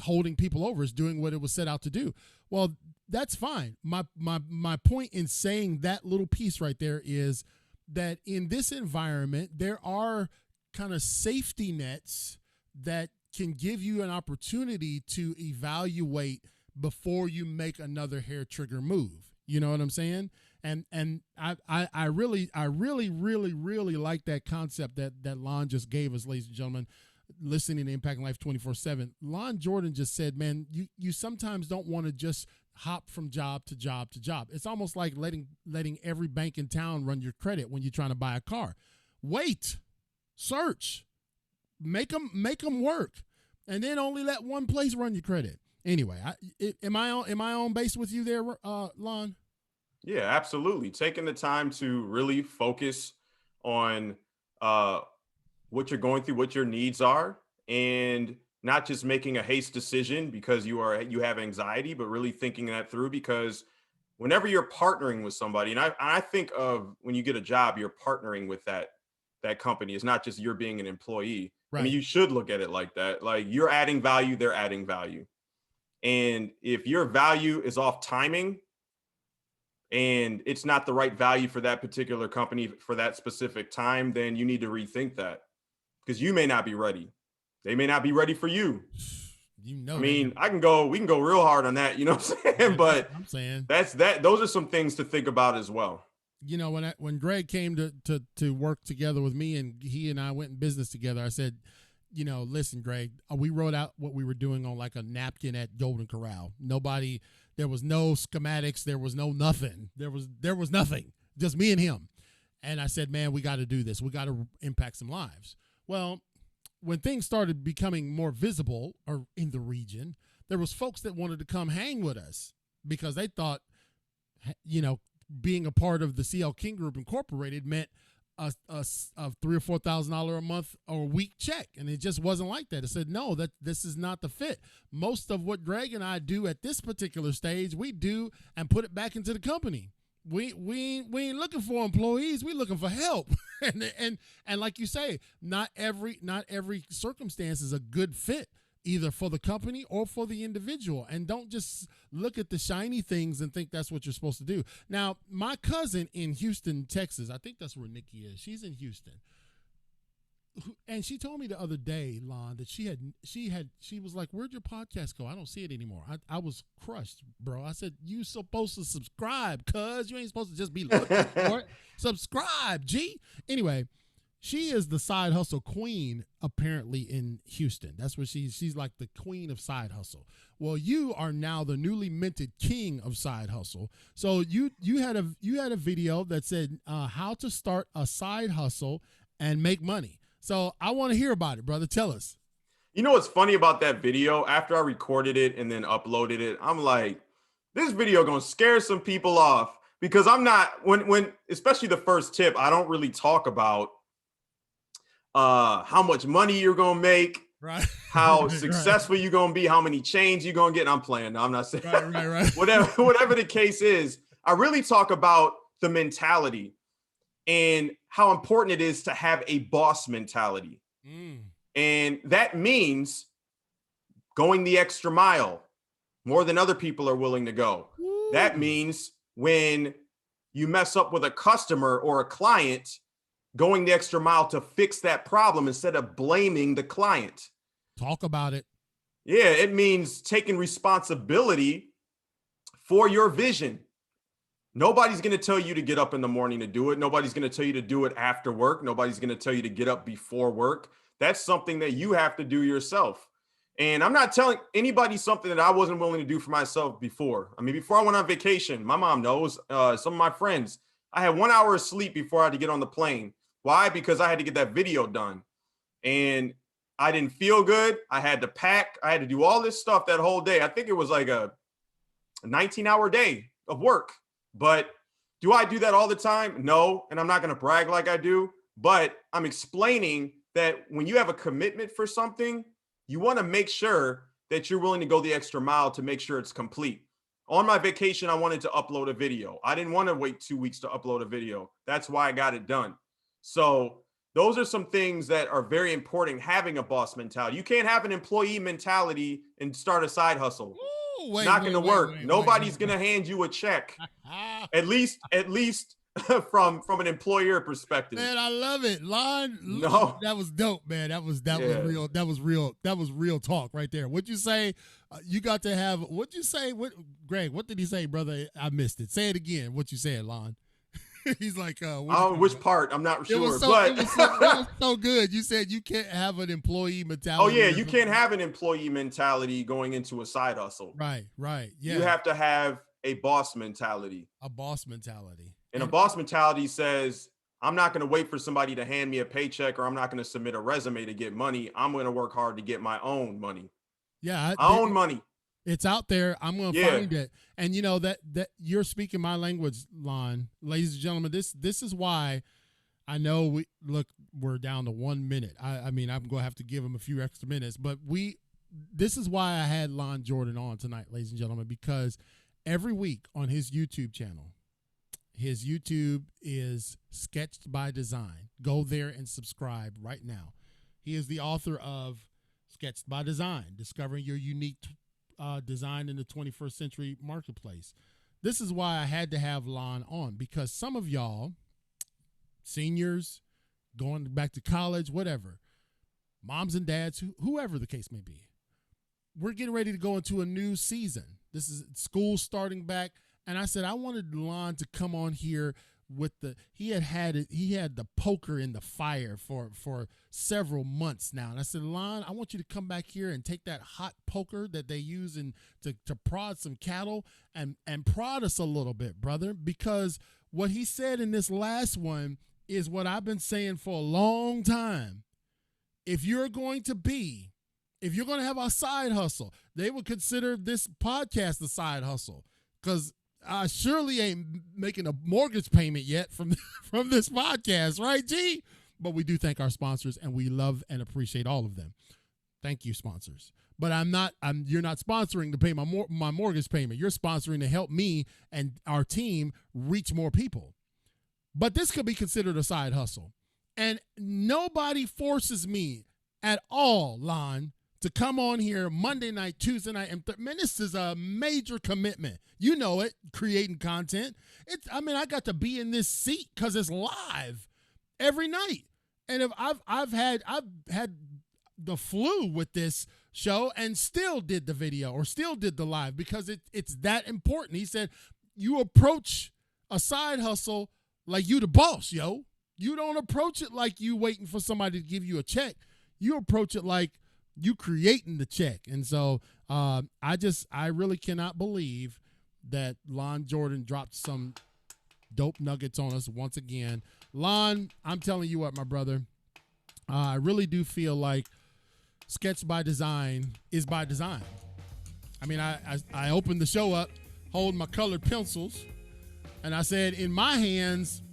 doing what it was set out to do. Well, that's fine. My point in saying that little piece right there is that in this environment, there are kind of safety nets that can give you an opportunity to evaluate before you make another hair trigger move. You know what I'm saying? And I really like that concept that Lon just gave us, ladies and gentlemen, listening to Impacting Life 24/7. Lon Jordan just said, man, you sometimes don't want to just hop from job to job to job. It's almost like letting every bank in town run your credit when you're trying to buy a car. Wait, search, make them work, and then only let one place run your credit. Anyway, am I on base with you there, Lon? Yeah, absolutely. Taking the time to really focus on what you're going through, what your needs are, and not just making a haste decision because you have anxiety, but really thinking that through. Because whenever you're partnering with somebody, and I think of when you get a job, you're partnering with that company. It's not just you're being an employee. Right. I mean, you should look at it like that. Like, you're adding value, they're adding value. And if your value is off timing, and it's not the right value for that particular company for that specific time, then you need to rethink that, because you may not be ready. They may not be ready for you. You know, I mean, we can go real hard on that, you know what I'm saying? But I'm saying those are some things to think about as well. You know, when Greg came to work together with me, and he and I went in business together, I said, you know, listen, Greg, we wrote out what we were doing on like a napkin at Golden Corral. There was no schematics. There was no nothing. There was nothing, just me and him. And I said, man, we got to do this. We got to impact some lives. Well, when things started becoming more visible or in the region, there was folks that wanted to come hang with us because they thought, you know, being a part of the CL King Group Incorporated meant a $3,000 or $4,000 a month or a week check, and it just wasn't like that. It said, no, that this is not the fit. Most of what Greg and I do at this particular stage, we do and put it back into the company. We ain't looking for employees. We looking for help. and like you say, not every circumstance is a good fit, either for the company or for the individual. And don't just look at the shiny things and think that's what you're supposed to do. Now, my cousin in Houston, Texas, I think that's where Nikki is. She's in Houston. And she told me the other day, Lon, that she was like, where'd your podcast go? I don't see it anymore. I was crushed, bro. I said, you supposed to subscribe, cuz you ain't supposed to just be looking for it. Subscribe, G. Anyway, she is the side hustle queen, apparently, in Houston. That's what she's like, the queen of side hustle. Well, you are now the newly minted king of side hustle. So you had a video that said how to start a side hustle and make money. So I want to hear about it, brother. Tell us. You know what's funny about that video? After I recorded it and then uploaded it, I'm like, this video gonna scare some people off, because I'm not, when especially the first tip, I don't really talk about how much money you're gonna make, right? How successful you're gonna be, how many chains you're gonna get. And I'm playing. No, I'm not saying right. whatever the case is. I really talk about the mentality and how important it is to have a boss mentality. And that means going the extra mile more than other people are willing to go. Woo. That means when you mess up with a customer or a client, going the extra mile to fix that problem instead of blaming the client. Talk about it. Yeah, it means taking responsibility for your vision. Nobody's going to tell you to get up in the morning to do it. Nobody's going to tell you to do it after work. Nobody's going to tell you to get up before work. That's something that you have to do yourself. And I'm not telling anybody something that I wasn't willing to do for myself before. I mean, before I went on vacation, my mom knows, some of my friends, I had 1 hour of sleep before I had to get on the plane. Why? Because I had to get that video done. And I didn't feel good. I had to pack. I had to do all this stuff that whole day. I think it was like a 19-hour day of work. But do I do that all the time? No. And I'm not going to brag like I do. But I'm explaining that when you have a commitment for something, you want to make sure that you're willing to go the extra mile to make sure it's complete. On my vacation, I wanted to upload a video. I didn't want to wait 2 weeks to upload a video. That's why I got it done. So those are some things that are very important, having a boss mentality. You can't have an employee mentality and start a side hustle. It's not going to work. Nobody's going to hand you a check. At least from an employer perspective. Man, I love it. Lon, no, that was dope, man. That was real. That was real talk right there. What'd you say? You got to have, what'd you say? Greg, what did he say, brother? I missed it. Say it again. What you said, Lon. He's like, which part? I'm not sure. It was so good. You said you can't have an employee mentality. Oh yeah, you can't have an employee mentality going into a side hustle. Right. Yeah. You have to have a boss mentality. A boss mentality. And a boss mentality says, I'm not going to wait for somebody to hand me a paycheck, or I'm not going to submit a resume to get money. I'm going to work hard to get my own money. Yeah. My own money. It's out there. I'm going to find it. And you know that you're speaking my language, Lon. Ladies and gentlemen, this is why I know we're down to 1 minute. I mean, I'm going to have to give him a few extra minutes, but this is why I had Lon Jordan on tonight, ladies and gentlemen, because every week on his YouTube channel, his YouTube is Sketched by Design. Go there and subscribe right now. He is the author of Sketched by Design, Discovering Your Unique Design in the 21st Century Marketplace. this is why I had to have Lon on, because some of y'all, seniors, going back to college, whatever, moms and dads, whoever the case may be, we're getting ready to go into a new season. This is school starting back. And I said, I wanted Lon to come on here with he had the poker in the fire for several months now. And I said, Lon, I want you to come back here and take that hot poker that they use to prod some cattle and prod us a little bit, brother, because what he said in this last one is what I've been saying for a long time. If you're going to have a side hustle, they would consider this podcast a side hustle, because I surely ain't making a mortgage payment yet from this podcast, right, G? But we do thank our sponsors, and we love and appreciate all of them. Thank you, sponsors. But you're not sponsoring to pay my mortgage payment. You're sponsoring to help me and our team reach more people. But this could be considered a side hustle. And nobody forces me at all, Lon, to come on here Monday night, Tuesday night. And man, this is a major commitment. You know it, creating content. I got to be in this seat because it's live every night. And if I've had the flu with this show and still did the video or still did the live because it's that important. He said, you approach a side hustle like you the boss, yo. You don't approach it like you waiting for somebody to give you a check. You approach it like you creating the check. And so I really cannot believe that Lon Jordan dropped some dope nuggets on us once again. Lon, I'm telling you what, my brother, I really do feel like Sketch by Design is by design. I mean, I opened the show up holding my colored pencils, and I said, in my hands,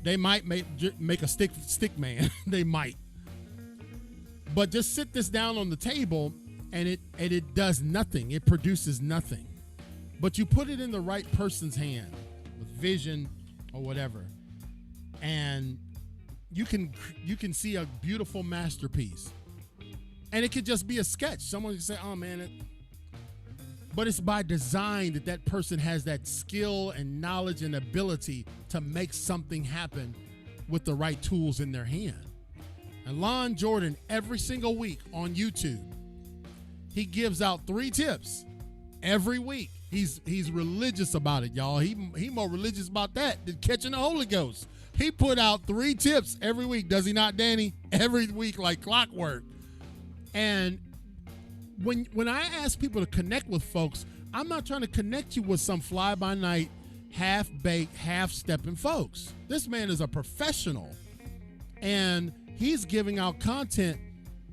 they might make a stick man. They might. But just sit this down on the table, and it does nothing. It produces nothing. But you put it in the right person's hand with vision or whatever, and you can see a beautiful masterpiece. And it could just be a sketch. Someone can say, oh, man. But it's by design that person has that skill and knowledge and ability to make something happen with the right tools in their hand. And Lon Jordan, every single week on YouTube, he gives out 3 tips every week. He's religious about it, y'all. He more religious about that than catching the Holy Ghost. He put out 3 tips every week, does he not, Danny? Every week like clockwork. And when I ask people to connect with folks, I'm not trying to connect you with some fly-by-night, half-baked, half-stepping folks. This man is a professional, and he's giving out content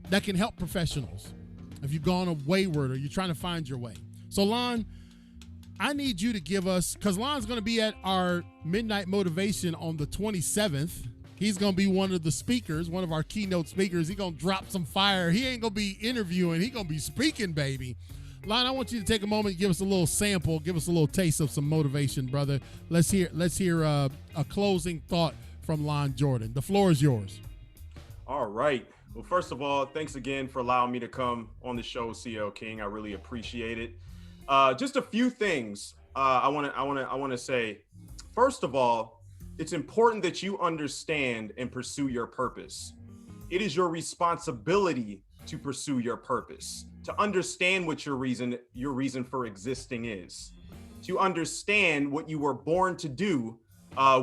that can help professionals if you've gone wayward or you're trying to find your way. So, Lon, I need you to give us, because Lon's going to be at our Midnight Motivation on the 27th. He's going to be one of the speakers, one of our keynote speakers. He's going to drop some fire. He ain't going to be interviewing. He's going to be speaking, baby. Lon, I want you to take a moment and give us a little sample, give us a little taste of some motivation, brother. Let's hear a closing thought from Lon Jordan. The floor is yours. All right. Well, first of all, thanks again for allowing me to come on the show, CL King. I really appreciate it. Just a few things I want to say. First of all, it's important that you understand and pursue your purpose. It is your responsibility to pursue your purpose, to understand what your reason for existing is, to understand what you were born to do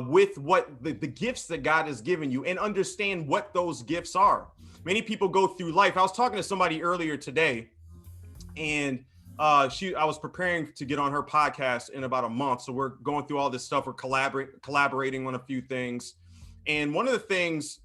with what the gifts that God has given you, and understand what those gifts are. Many people go through life. I was talking to somebody earlier today, and I was preparing to get on her podcast in about a month. So we're going through all this stuff. We're collaborating on a few things. And one of the things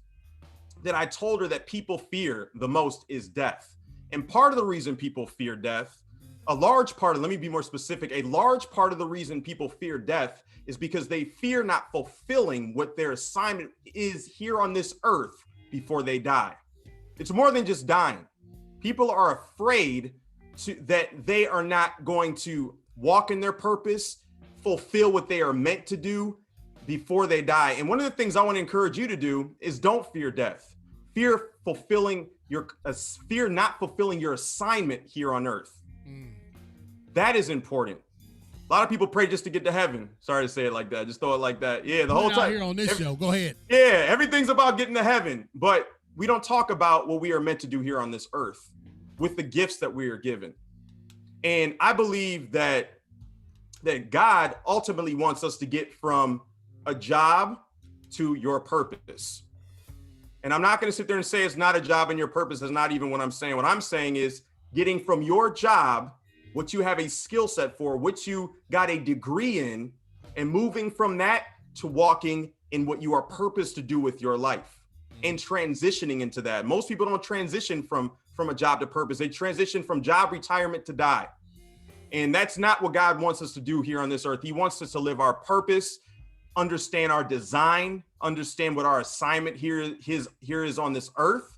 that I told her that people fear the most is death. And part of the reason people fear death, let me be more specific, a large part of the reason people fear death is because they fear not fulfilling what their assignment is here on this earth before they die. It's more than just dying. People are afraid that they are not going to walk in their purpose, fulfill what they are meant to do before they die. And one of the things I want to encourage you to do is don't fear death. Fear not fulfilling your assignment here on earth. That is important. A lot of people pray just to get to heaven. Sorry to say it like that. Just throw it like that. Yeah, the Put whole it out time. here on this show. Go ahead. Yeah, everything's about getting to heaven, but we don't talk about what we are meant to do here on this earth with the gifts that we are given. And I believe that God ultimately wants us to get from a job to your purpose. And I'm not going to sit there and say it's not a job and your purpose is not even what I'm saying. What I'm saying is getting from your job, what you have a skill set for, what you got a degree in, and moving from that to walking in what you are purposed to do with your life and transitioning into that. Most people don't transition from a job to purpose. They transition from job retirement to die. And that's not what God wants us to do here on this earth. He wants us to live our purpose, understand our design, understand what our assignment here is on this earth,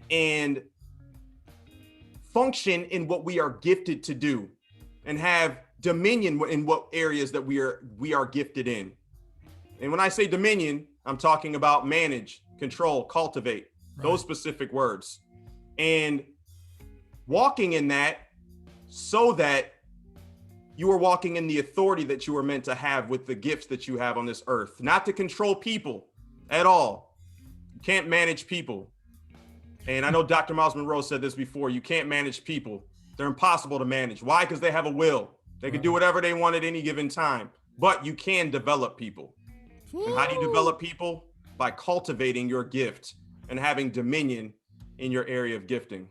and function in what we are gifted to do and have dominion in what areas that we are gifted in. And when I say dominion, I'm talking about manage, control, cultivate, those specific words. And walking in that so that you are walking in the authority that you are meant to have with the gifts that you have on this earth, not to control people at all. You can't manage people. And I know Dr. Miles Monroe said this before. You can't manage people. They're impossible to manage. Why? Because they have a will. They can do whatever they want at any given time. But you can develop people. And how do you develop people? By cultivating your gift and having dominion in your area of gifting.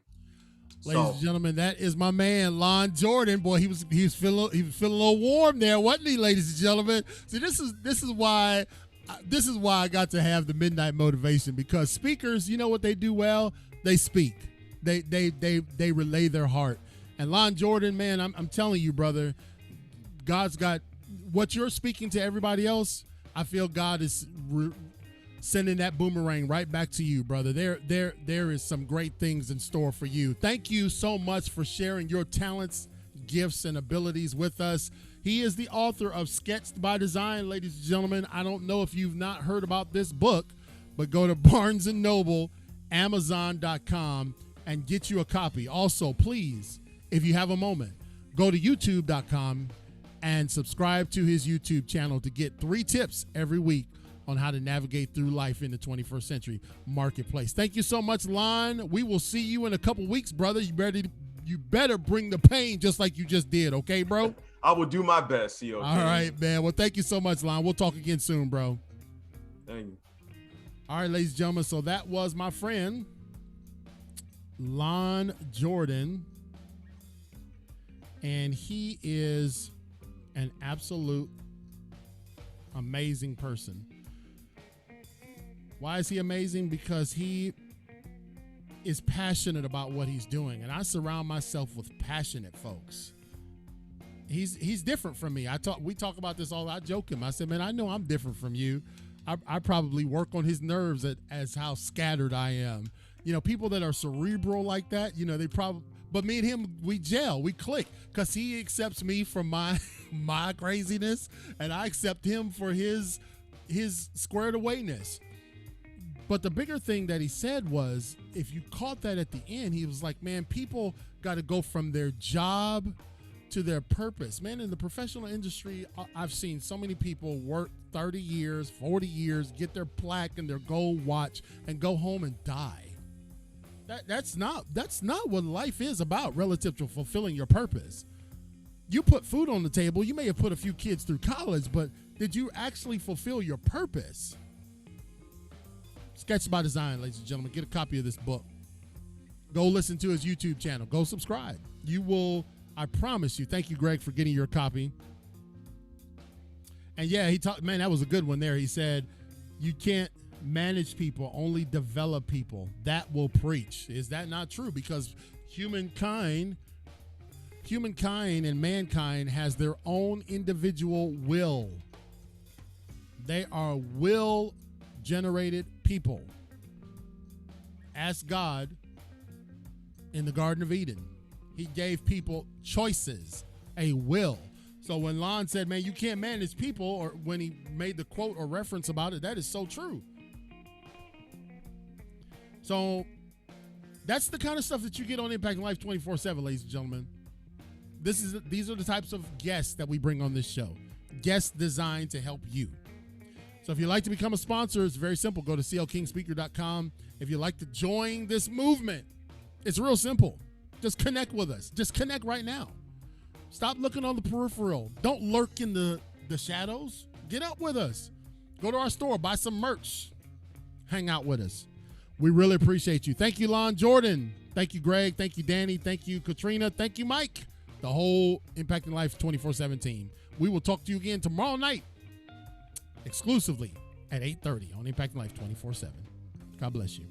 Ladies and gentlemen, that is my man, Lon Jordan. Boy, he was feeling a little warm there, wasn't he, ladies and gentlemen? So this is why I got to have the midnight motivation, because speakers, you know what they do well? They speak. They relay their heart. And Lon Jordan, man, I'm telling you, brother, God's got what you're speaking to everybody else. I feel God is sending that boomerang right back to you, brother. There is some great things in store for you. Thank you so much for sharing your talents, gifts, and abilities with us. He is the author of Sketched by Design, ladies and gentlemen. I don't know if you've not heard about this book, but go to Barnes & Noble, Amazon.com, and get you a copy. Also, please, if you have a moment, go to YouTube.com and subscribe to his YouTube channel to get 3 tips every week on how to navigate through life in the 21st century marketplace. Thank you so much, Lon. We will see you in a couple weeks, brother. You better bring the pain just like you just did, okay, bro? I will do my best, CO. All right, man. Well, thank you so much, Lon. We'll talk again soon, bro. Thank you. All right, ladies and gentlemen, so that was my friend, Lon Jordan, and he is an absolute amazing person. Why is he amazing? Because he is passionate about what he's doing, and I surround myself with passionate folks. He's different from me. We talk about this all. I joke him. I said, man, I know I'm different from you. I probably work on his nerves as how scattered I am. You know, people that are cerebral like that, you know, but me and him, we gel, we click, because he accepts me for my craziness, and I accept him for his squared awayness. But the bigger thing that he said was, if you caught that at the end, he was like, man, people got to go from their job to their purpose. Man, in the professional industry, I've seen so many people work 30 years, 40 years, get their plaque and their gold watch, and go home and die. That's not what life is about relative to fulfilling your purpose. You put food on the table. You may have put a few kids through college, but did you actually fulfill your purpose? Sketched by Design, ladies and gentlemen. Get a copy of this book. Go listen to his YouTube channel. Go subscribe. You will, I promise you. Thank you, Greg, for getting your copy. And yeah, he talked, man, that was a good one there. He said, you can't manage people, only develop people. That will preach. Is that not true? Because humankind and mankind has their own individual will. They are will-generated people. Ask God in the Garden of Eden. He gave people choices, a will. So when Lon said, man, you can't manage people, or when he made the quote or reference about it, that is so true. So that's the kind of stuff that you get on Impacting Life 24/7, ladies and gentlemen. These are the types of guests that we bring on this show. Guests designed to help you. So if you'd like to become a sponsor, it's very simple. Go to clkingspeaker.com. If you'd like to join this movement, it's real simple. Just connect with us. Just connect right now. Stop looking on the peripheral. Don't lurk in the shadows. Get up with us. Go to our store, buy some merch. Hang out with us. We really appreciate you. Thank you, Lon Jordan. Thank you, Greg. Thank you, Danny. Thank you, Katrina. Thank you, Mike. The whole Impacting Life 24/7 team. We will talk to you again tomorrow night, exclusively at 8:30 on Impacting Life 24/7. God bless you.